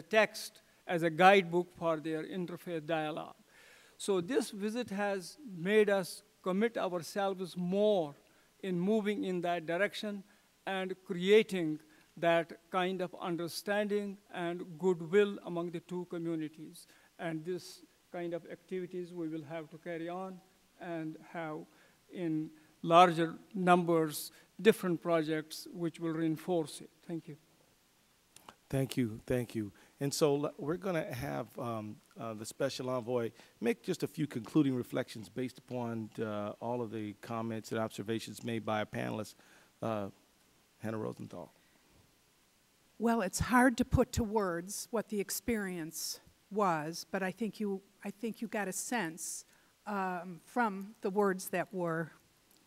text, as a guidebook for their interfaith dialogue. So this visit has made us commit ourselves more in moving in that direction and creating that kind of understanding and goodwill among the two communities. And this kind of activities we will have to carry on and have in larger numbers, different projects which will reinforce it. Thank you. Thank you, thank you. And so we're going to have the Special Envoy make just a few concluding reflections based upon all of the comments and observations made by our panelists. Hannah Rosenthal. Well, it's hard to put to words what the experience was, but I think you got a sense from the words that were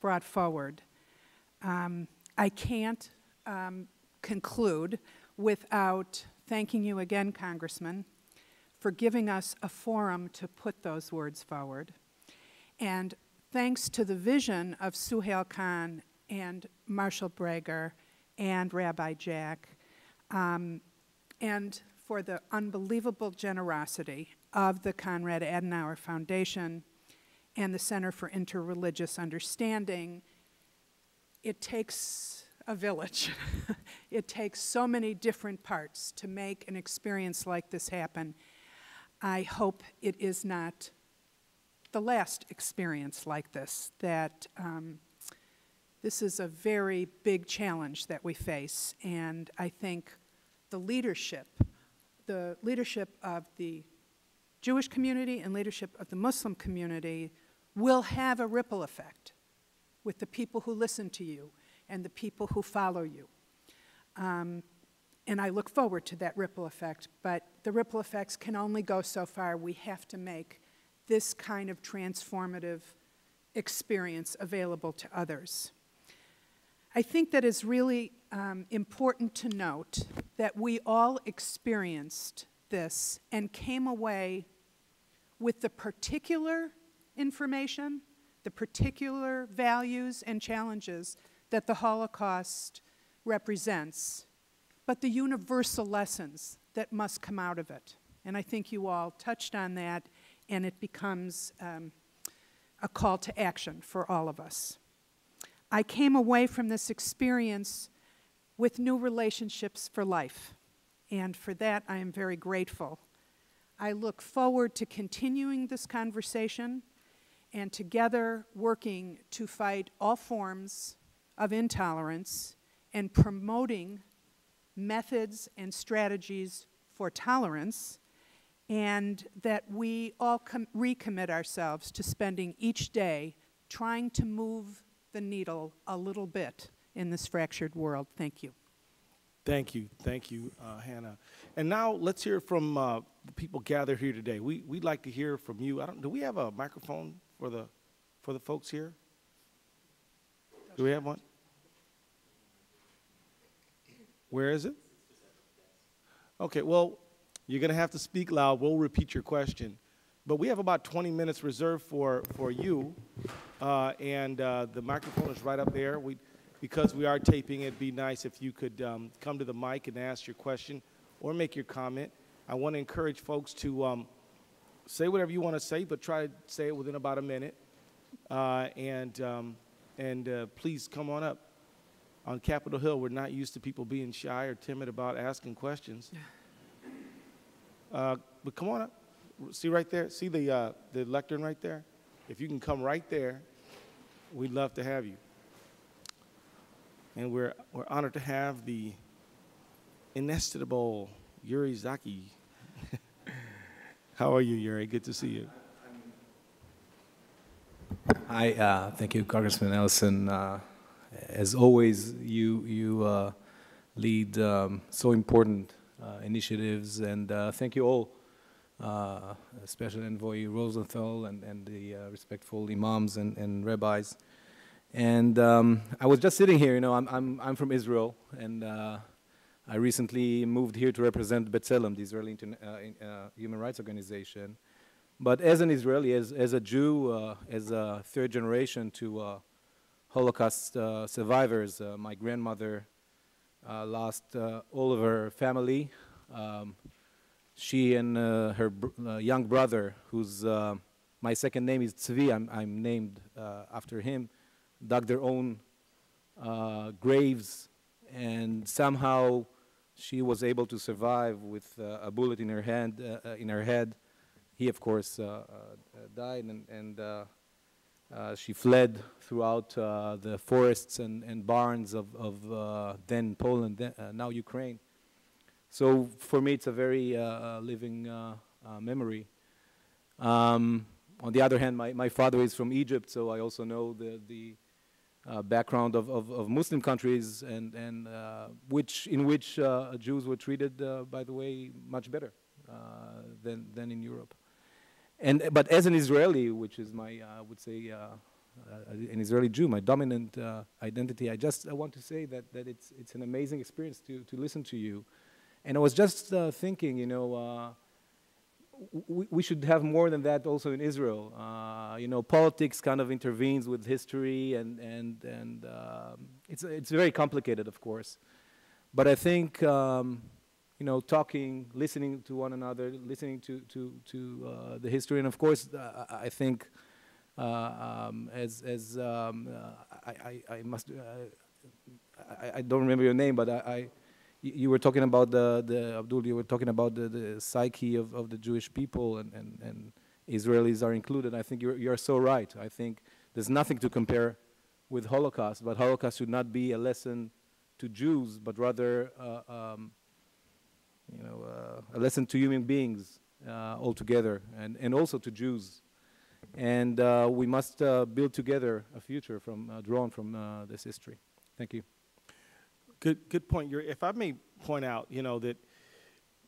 brought forward. I can't conclude without thanking you again, Congressman, for giving us a forum to put those words forward. And thanks to the vision of Suhail Khan and Marshall Brager and Rabbi Jack, and for the unbelievable generosity of the Konrad Adenauer Foundation and the Center for Interreligious Understanding. It takes a village. It takes so many different parts to make an experience like this happen. I hope it is not the last experience like this, that this is a very big challenge that we face, and I think the leadership of the Jewish community and leadership of the Muslim community will have a ripple effect with the people who listen to you and the people who follow you. And I look forward to that ripple effect, but the ripple effects can only go so far. We have to make this kind of transformative experience available to others. I think that it's really important to note that we all experienced this and came away with the particular information, the particular values and challenges that the Holocaust represents, but the universal lessons that must come out of it. And I think you all touched on that, and it becomes a call to action for all of us. I came away from this experience with new relationships for life, and for that I am very grateful. I look forward to continuing this conversation and together working to fight all forms of intolerance and promoting methods and strategies for tolerance, and that we all recommit ourselves to spending each day trying to move the needle a little bit in this fractured world. Thank you. Thank you, Hannah. And now let's hear from the people gathered here today. We'd like to hear from you. Do we have a microphone for the folks here? Do we have one? Where is it? Okay, well, you're going to have to speak loud. We'll repeat your question. But we have about 20 minutes reserved for you, and the microphone is right up there. Because we are taping, it'd be nice if you could come to the mic and ask your question or make your comment. I want to encourage folks to say whatever you want to say, but try to say it within about a minute. Please come on up. On Capitol Hill, we're not used to people being shy or timid about asking questions. But come on up. See right there? See the lectern right there? If you can come right there, we'd love to have you. And we're honored to have the inestimable Yuri Zaki. How are you, Yuri? Good to see you. Hi, thank you, Congressman Ellison. As always, you lead so important initiatives, and thank you all, Special Envoy Rosenthal and the respectful imams and rabbis. And I was just sitting here, you know, I'm from Israel, and I recently moved here to represent B'Tselem, the Israeli human rights organization. But as an Israeli, as a Jew, as a third generation to Holocaust survivors, my grandmother lost all of her family. She and her young brother, who's my second name is Tzvi, I'm named after him, dug their own graves, and somehow she was able to survive with a bullet in her hand, in her head. He, of course, died, and she fled throughout the forests and barns of then Poland, now Ukraine. So for me, it's a very living memory. On the other hand, my father is from Egypt, so I also know the background of Muslim countries, and in which Jews were treated, by the way, much better than in Europe. But as an Israeli, which is my, I would say, an Israeli Jew, my dominant identity, I want to say that it's an amazing experience to listen to you. And I was just thinking, you know, we should have more than that also in Israel. You know, politics kind of intervenes with history, and it's very complicated, of course. But I think, you know, talking, listening to one another, listening to the history, and of course, I think I don't remember your name, but you were talking about Abdul, you were talking about the psyche of the Jewish people, and Israelis are included. I think you're so right. I think there's nothing to compare with Holocaust, but Holocaust should not be a lesson to Jews, but rather you know, a lesson to human beings altogether, and also to Jews. And we must build together a future drawn from this history. Thank you. Good point. If I may point out, you know, that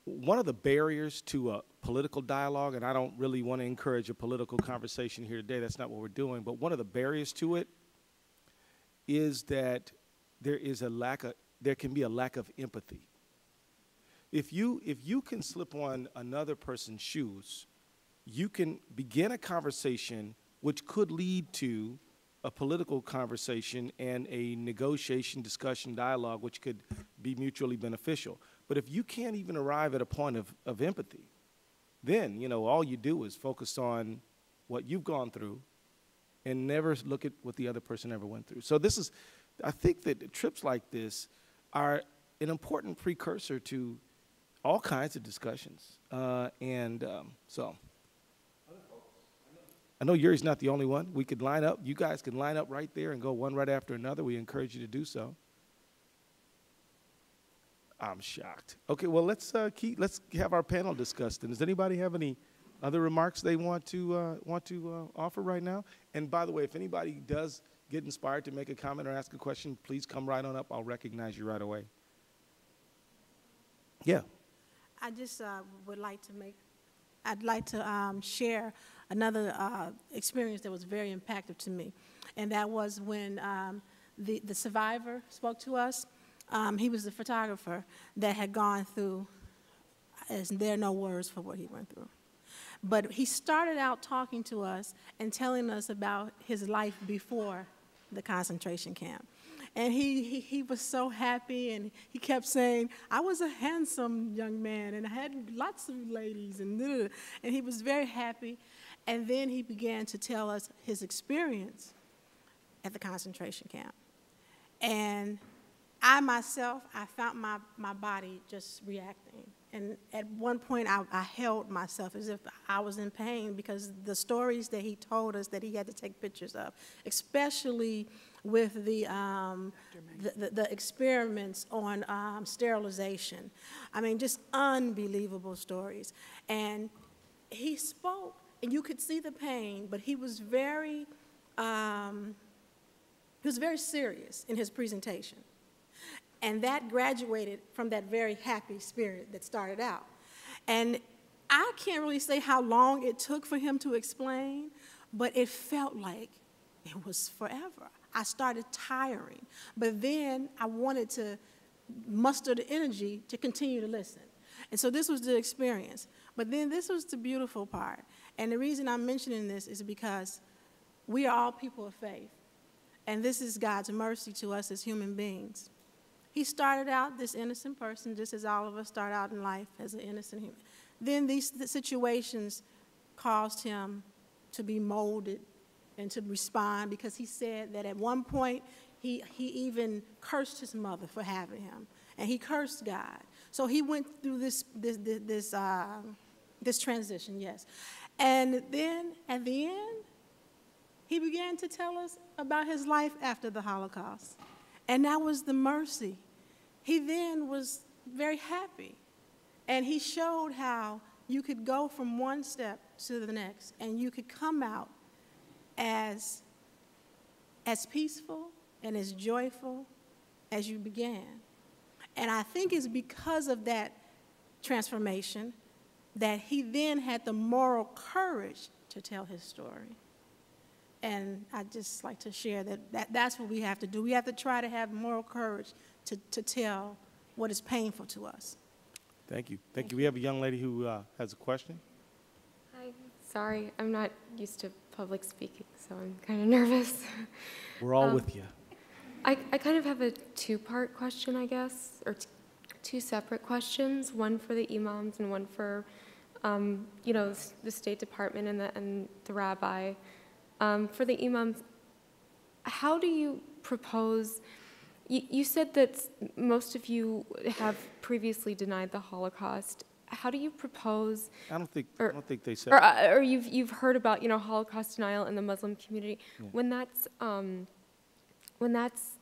one of the barriers to a political dialogue, and I don't really want to encourage a political conversation here today, that's not what we're doing, but one of the barriers to it is that there can be a lack of empathy. If you can slip on another person's shoes, you can begin a conversation which could lead to a political conversation and a negotiation, discussion, dialogue, which could be mutually beneficial. But if you can't even arrive at a point of empathy, then, you know, all you do is focus on what you've gone through and never look at what the other person ever went through. So this is, I think that trips like this are an important precursor to all kinds of discussions. So I know Yuri's not the only one. We could line up. You guys can line up right there and go one right after another. We encourage you to do so. I'm shocked. Okay, well, let's have our panel discuss. And does anybody have any other remarks they want to offer right now? And by the way, if anybody does get inspired to make a comment or ask a question, please come right on up. I'll recognize you right away. Yeah. I just would like to I'd like to share another experience that was very impactful to me, and that was when the survivor spoke to us. He was the photographer that had gone through, as there are no words for what he went through. But he started out talking to us and telling us about his life before the concentration camp. And he was so happy, and he kept saying, I was a handsome young man, and I had lots of ladies, and he was very happy. And then he began to tell us his experience at the concentration camp. And I myself, I found my body just reacting. And at one point, I held myself as if I was in pain, because the stories that he told us that he had to take pictures of, especially with the experiments on sterilization. I mean, just unbelievable stories. And he spoke, and you could see the pain, but he was very he was very serious in his presentation. And that graduated from that very happy spirit that started out. And I can't really say how long it took for him to explain, but it felt like it was forever. I started tiring, but then I wanted to muster the energy to continue to listen. And so this was the experience. But then this was the beautiful part. And the reason I'm mentioning this is because we are all people of faith. And this is God's mercy to us as human beings. He started out this innocent person, just as all of us start out in life as an innocent human. Then these situations caused him to be molded and to respond, because he said that at one point he even cursed his mother for having him, and he cursed God. So he went through this transition, yes. And then at the end, he began to tell us about his life after the Holocaust. And that was the mercy. He then was very happy. And he showed how you could go from one step to the next, and you could come out as peaceful and as joyful as you began. And I think it's because of that transformation that he then had the moral courage to tell his story. And I'd just like to share that's what we have to do. We have to try to have moral courage to tell what is painful to us. Thank you. Thank you. We have a young lady who has a question. Hi. Sorry, I'm not used to public speaking, so I'm kind of nervous. We're all with you. I kind of have a two-part question, I guess, or two separate questions, one for the imams and one for, the State Department and the rabbi. For the imams, how do you propose, you said that most of you have previously denied the Holocaust. How do you propose? I don't think they said. Or you've heard about Holocaust denial in the Muslim community. Yeah. When that's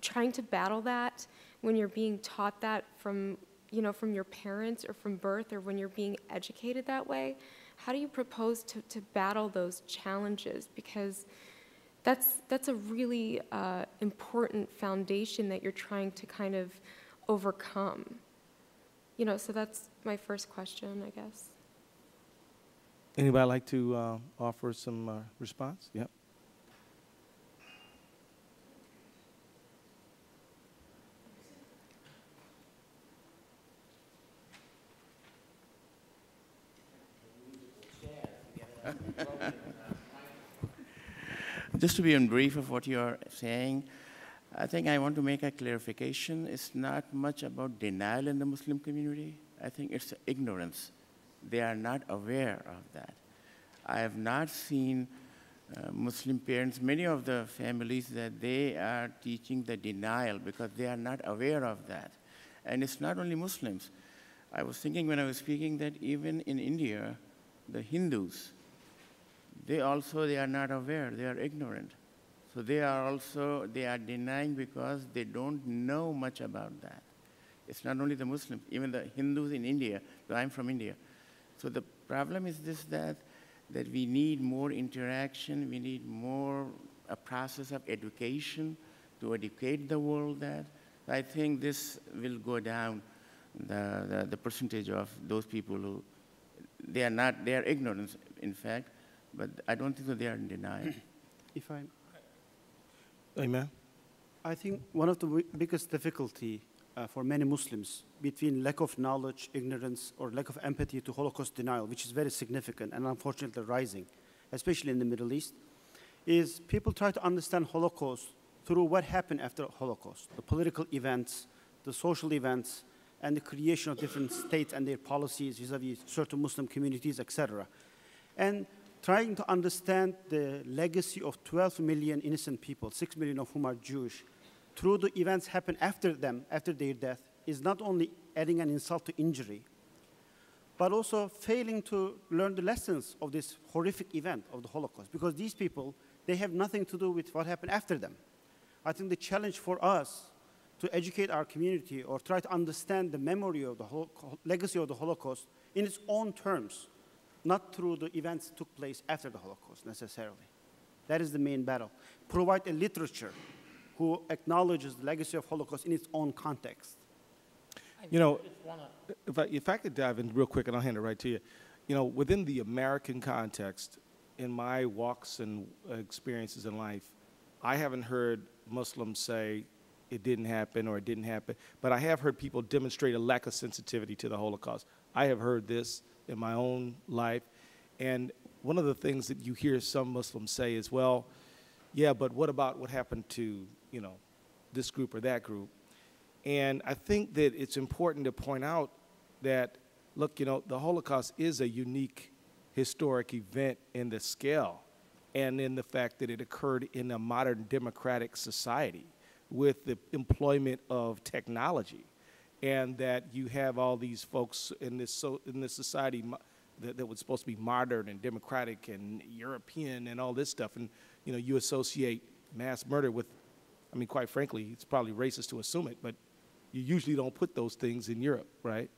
trying to battle that, when you're being taught that from your parents or from birth, or when you're being educated that way, how do you propose to battle those challenges? Because that's a really important foundation that you're trying to kind of overcome. So that's my first question, I guess. Anybody like to offer some response? Yep. Just to be in brief of what you are saying, I think I want to make a clarification. It's not much about denial in the Muslim community. I think it's ignorance. They are not aware of that. I have not seen Muslim parents, many of the families, that they are teaching the denial because they are not aware of that. And it's not only Muslims. I was thinking when I was speaking that even in India, the Hindus, they are not aware, they are ignorant. So they are denying because they don't know much about that. It's not only the Muslims, even the Hindus in India, so I'm from India. So the problem is this, that we need more interaction, we need a process of education to educate the world that. I think this will go down, the percentage of those people who, they are ignorant, in fact, but I don't think that they are in denial. If I... Amen. I think one of the biggest difficulty for many Muslims between lack of knowledge, ignorance, or lack of empathy to Holocaust denial, which is very significant and unfortunately rising, especially in the Middle East, is people try to understand Holocaust through what happened after Holocaust, the political events, the social events, and the creation of different states and their policies vis-a-vis certain Muslim communities, etc. And trying to understand the legacy of 12 million innocent people, 6 million of whom are Jewish, through the events happened after them, after their death, is not only adding an insult to injury, but also failing to learn the lessons of this horrific event of the Holocaust. Because these people, they have nothing to do with what happened after them. I think the challenge for us to educate our community or try to understand the memory of the legacy of the Holocaust in its own terms, not through the events that took place after the Holocaust necessarily. That is the main battle. Provide a literature who acknowledges the legacy of Holocaust in its own context. You know, if I could dive in real quick, and I'll hand it right to you. You know, within the American context, in my walks and experiences in life, I haven't heard Muslims say it didn't happen or it didn't happen, but I have heard people demonstrate a lack of sensitivity to the Holocaust. I have heard this in my own life, and one of the things that you hear some Muslims say is, well, yeah, but what about what happened to, you know, this group or that group? And I think that it's important to point out that, look, you know, the Holocaust is a unique historic event in the scale and in the fact that it occurred in a modern democratic society with the employment of technology, and that you have all these folks in this society that was supposed to be modern and democratic and European and all this stuff, and you know, you associate mass murder with, I mean, quite frankly, it's probably racist to assume it, but you usually don't put those things in Europe, right?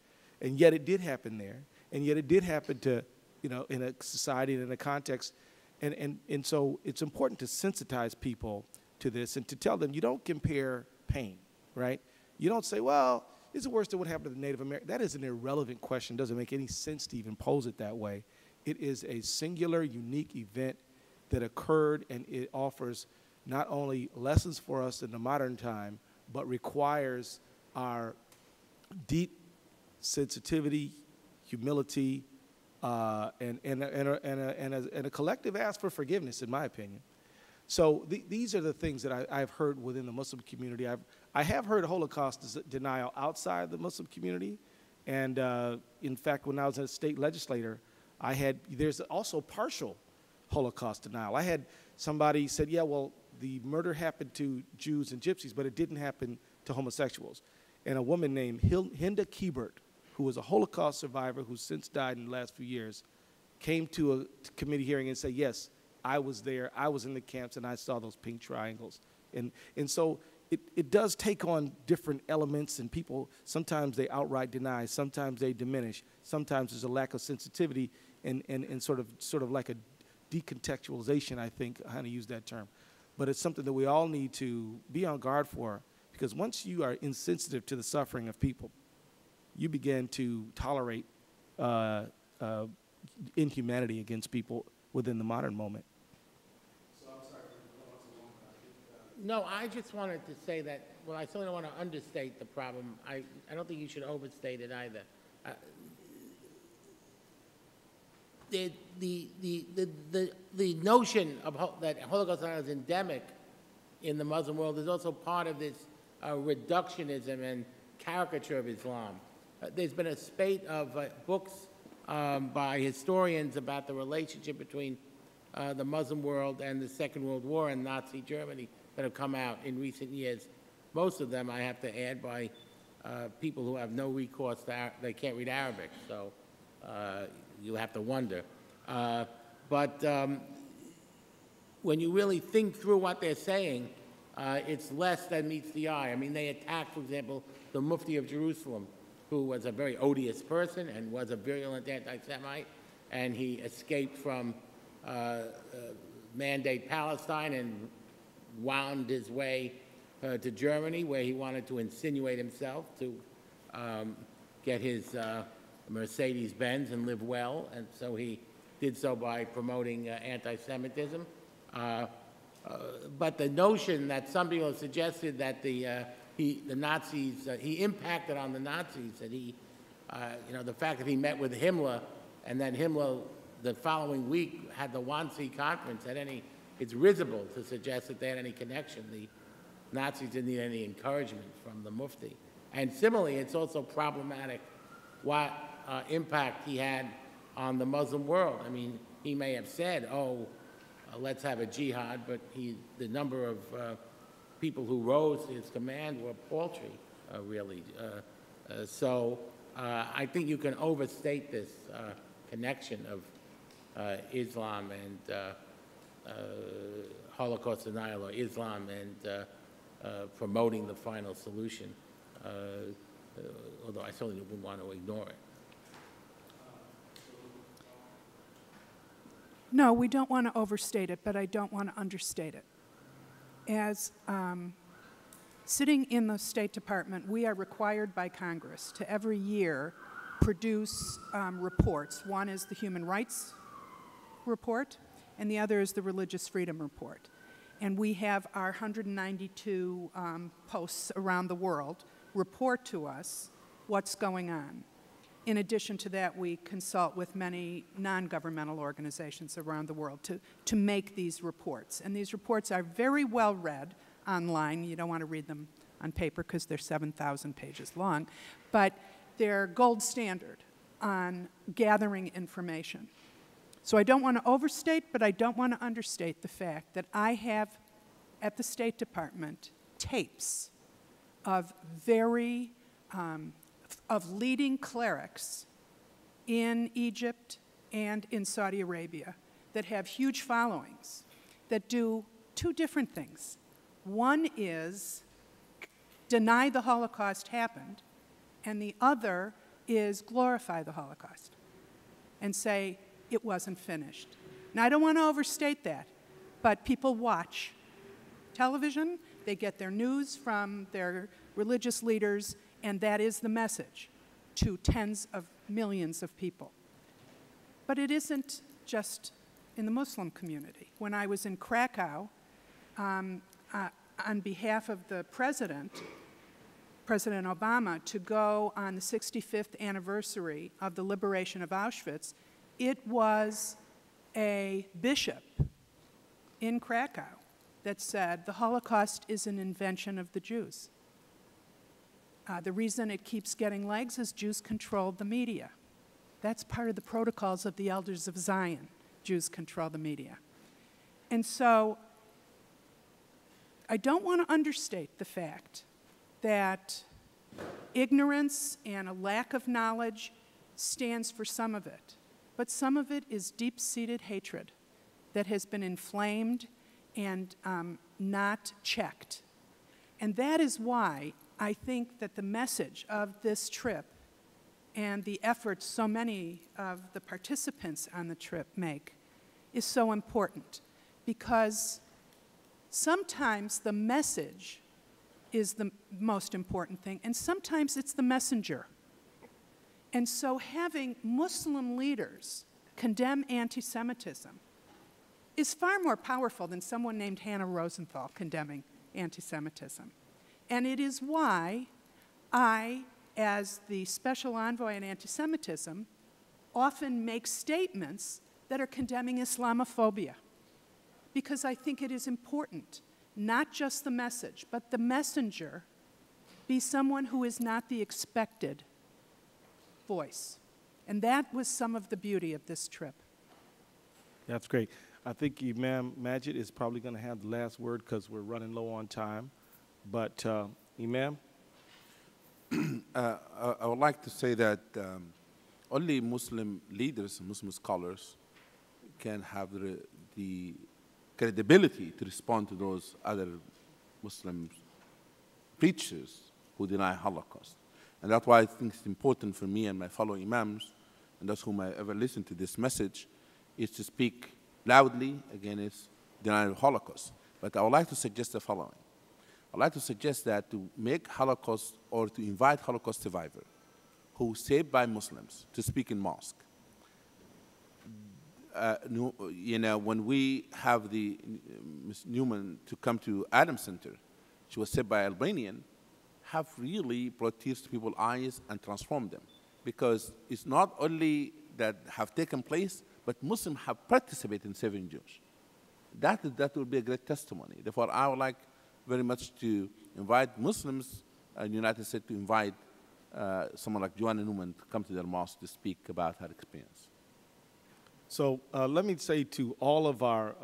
And yet it did happen there, and yet it did happen to, you know, in a society and in a context, and so it's important to sensitize people to this and to tell them you don't compare pain, right? You don't say, well, is it worse than what happened to the Native American? That is an irrelevant question. It doesn't make any sense to even pose it that way. It is a singular, unique event that occurred, and it offers not only lessons for us in the modern time, but requires our deep sensitivity, humility, and a collective ask for forgiveness, in my opinion. So these are the things that I've heard within the Muslim community. I have heard Holocaust denial outside the Muslim community, and in fact, when I was a state legislator, there's also partial Holocaust denial. I had somebody said, yeah, well, the murder happened to Jews and Gypsies, but it didn't happen to homosexuals. And a woman named Hinda Kiebert, who was a Holocaust survivor who's since died in the last few years, came to a committee hearing and said, yes, I was there, I was in the camps, and I saw those pink triangles. And so it does take on different elements, and people, sometimes they outright deny, sometimes they diminish, sometimes there's a lack of sensitivity and sort of like a decontextualization, I think, how to use that term. But it's something that we all need to be on guard for, because once you are insensitive to the suffering of people, you begin to tolerate inhumanity against people within the modern moment. No, I just wanted to say that, well, I certainly don't want to understate the problem. I don't think you should overstate it either. The notion of that Holocaust is endemic in the Muslim world is also part of this reductionism and caricature of Islam. There's been a spate of books by historians about the relationship between the Muslim world and the Second World War and Nazi Germany that have come out in recent years. Most of them, I have to add, by people who have no recourse to they can't read Arabic, so you'll have to wonder. But when you really think through what they're saying, it's less than meets the eye. I mean, they attacked, for example, the Mufti of Jerusalem, who was a very odious person and was a virulent anti-Semite, and he escaped from Mandate Palestine and wound his way to Germany, where he wanted to insinuate himself to get his Mercedes-Benz and live well, and so he did so by promoting anti-Semitism. But the notion that some people have suggested that the Nazis, he impacted on the Nazis, that he, you know, the fact that he met with Himmler, and then Himmler the following week had the Wannsee conference, it's risible to suggest that they had any connection. The Nazis didn't need any encouragement from the Mufti. And similarly, it's also problematic what impact he had on the Muslim world. I mean, he may have said, oh, let's have a jihad, but the number of people who rose to his command were paltry, really. So I think you can overstate this connection of Islam and Holocaust denial, or Islam and promoting the final solution, although I certainly wouldn't want to ignore it. No, we don't want to overstate it, but I don't want to understate it. As sitting in the State Department, we are required by Congress to every year produce reports. One is the Human Rights Report, and the other is the Religious Freedom Report. And we have our 192 posts around the world report to us what's going on. In addition to that, we consult with many non-governmental organizations around the world to make these reports. And these reports are very well read online. You don't want to read them on paper because they're 7,000 pages long. But they're gold standard on gathering information. So I don't want to overstate, but I don't want to understate the fact that I have at the State Department tapes of of leading clerics in Egypt and in Saudi Arabia that have huge followings that do two different things. One is deny the Holocaust happened, and the other is glorify the Holocaust and say it wasn't finished. Now, I don't want to overstate that, but people watch television, they get their news from their religious leaders, and that is the message to tens of millions of people. But it isn't just in the Muslim community. When I was in Krakow, on behalf of the President Obama, to go on the 65th anniversary of the liberation of Auschwitz, it was a bishop in Krakow that said the Holocaust is an invention of the Jews. The reason it keeps getting legs is Jews controlled the media. That's part of the protocols of the Elders of Zion. Jews control the media. And so I don't want to understate the fact that ignorance and a lack of knowledge stands for some of it. But some of it is deep-seated hatred that has been inflamed and not checked. And that is why I think that the message of this trip and the efforts so many of the participants on the trip make is so important, because sometimes the message is the most important thing, and sometimes it's the messenger. And so having Muslim leaders condemn anti-Semitism is far more powerful than someone named Hannah Rosenthal condemning anti-Semitism. And it is why I, as the Special Envoy on Anti-Semitism, often make statements that are condemning Islamophobia, because I think it is important, not just the message, but the messenger be someone who is not the expected voice. And that was some of the beauty of this trip. That's great. I think Imam Majid is probably going to have the last word because we're running low on time. But Imam? I would like to say that only Muslim leaders and Muslim scholars can have the credibility to respond to those other Muslim preachers who deny Holocaust. And that's why I think it's important for me and my fellow Imams, and those whom I ever listen to this message, is to speak loudly against denial of Holocaust. But I would like to suggest the following. I'd like to suggest that to make Holocaust, or to invite Holocaust survivors who saved by Muslims to speak in mosque. When we have the Ms. Newman to come to Adam Center, she was saved by Albanian, have really brought tears to people's eyes and transformed them. Because it's not only that have taken place, but Muslims have participated in saving Jews. That would be a great testimony. Therefore, I would like very much to invite Muslims in the United States to invite someone like Joanna Newman to come to their mosque to speak about her experience. So let me say to all of our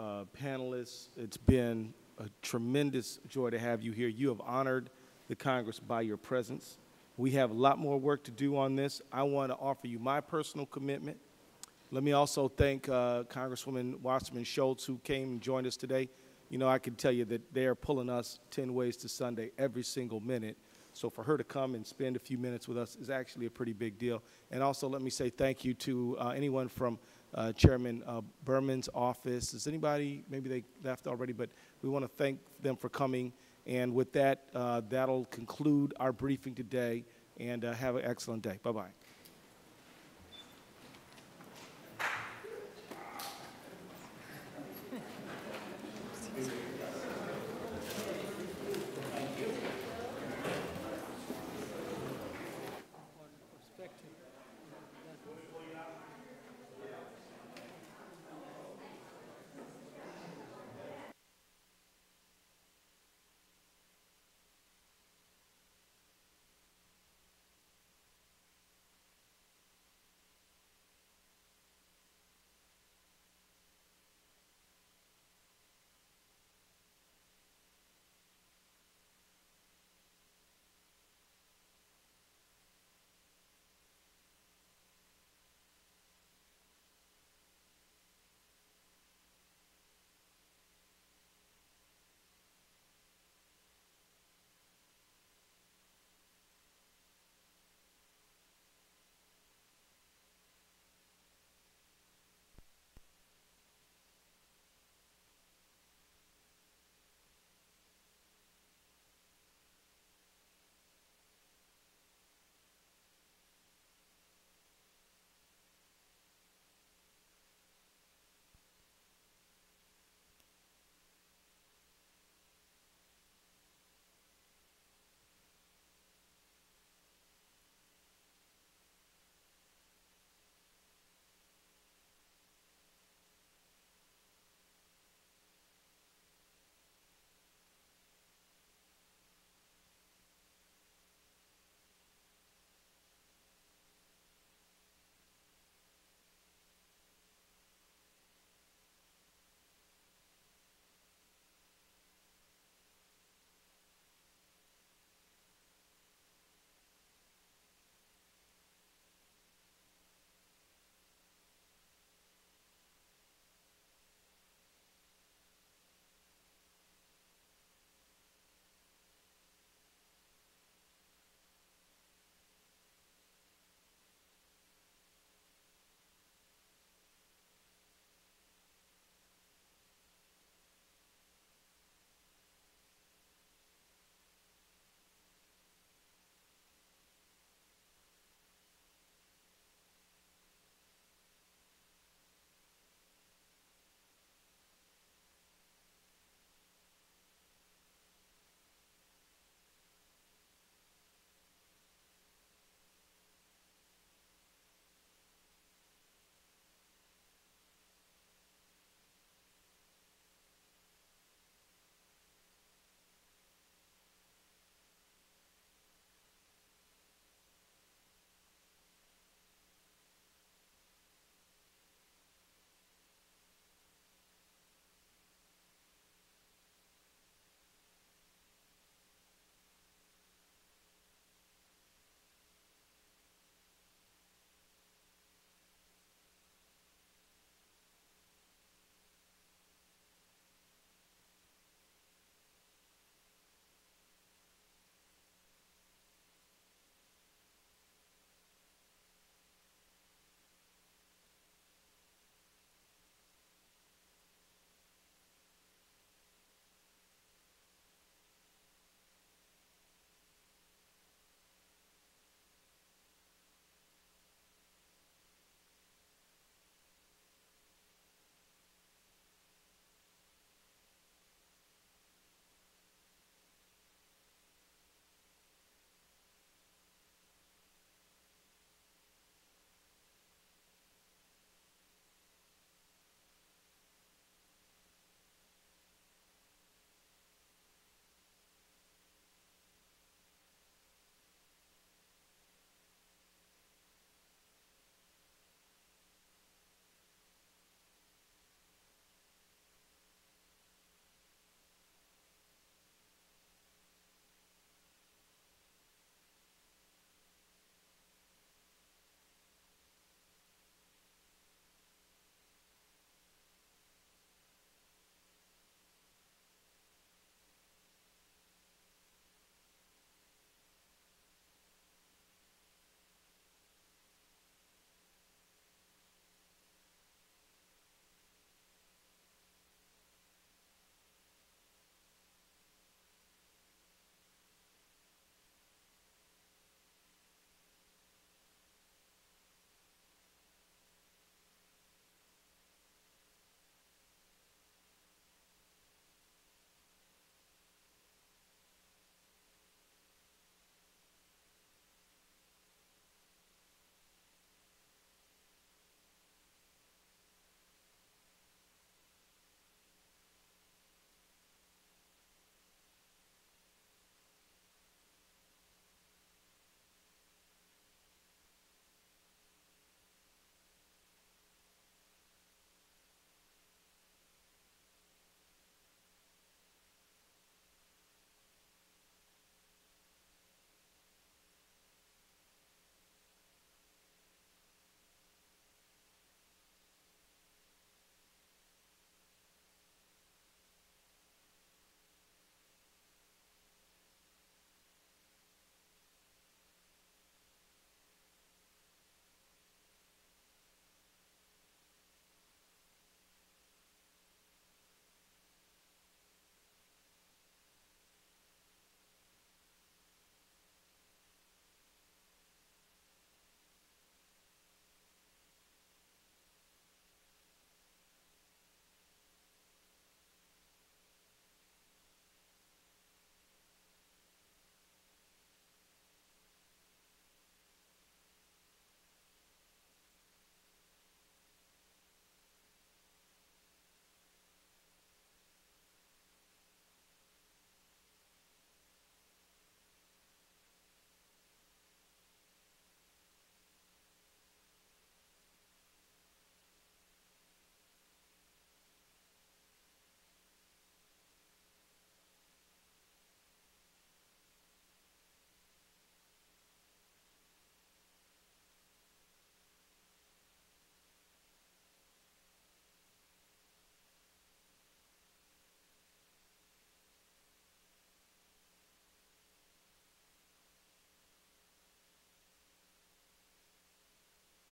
panelists, it's been a tremendous joy to have you here. You have honored the Congress by your presence. We have a lot more work to do on this. I want to offer you my personal commitment. Let me also thank Congresswoman Wasserman Schultz, who came and joined us today. You know, I can tell you that they are pulling us 10 ways to Sunday every single minute. So for her to come and spend a few minutes with us is actually a pretty big deal. And also let me say thank you to anyone from Chairman Berman's office. Is anybody, maybe they left already, but we want to thank them for coming. And with that, that'll conclude our briefing today, and have an excellent day. Bye-bye.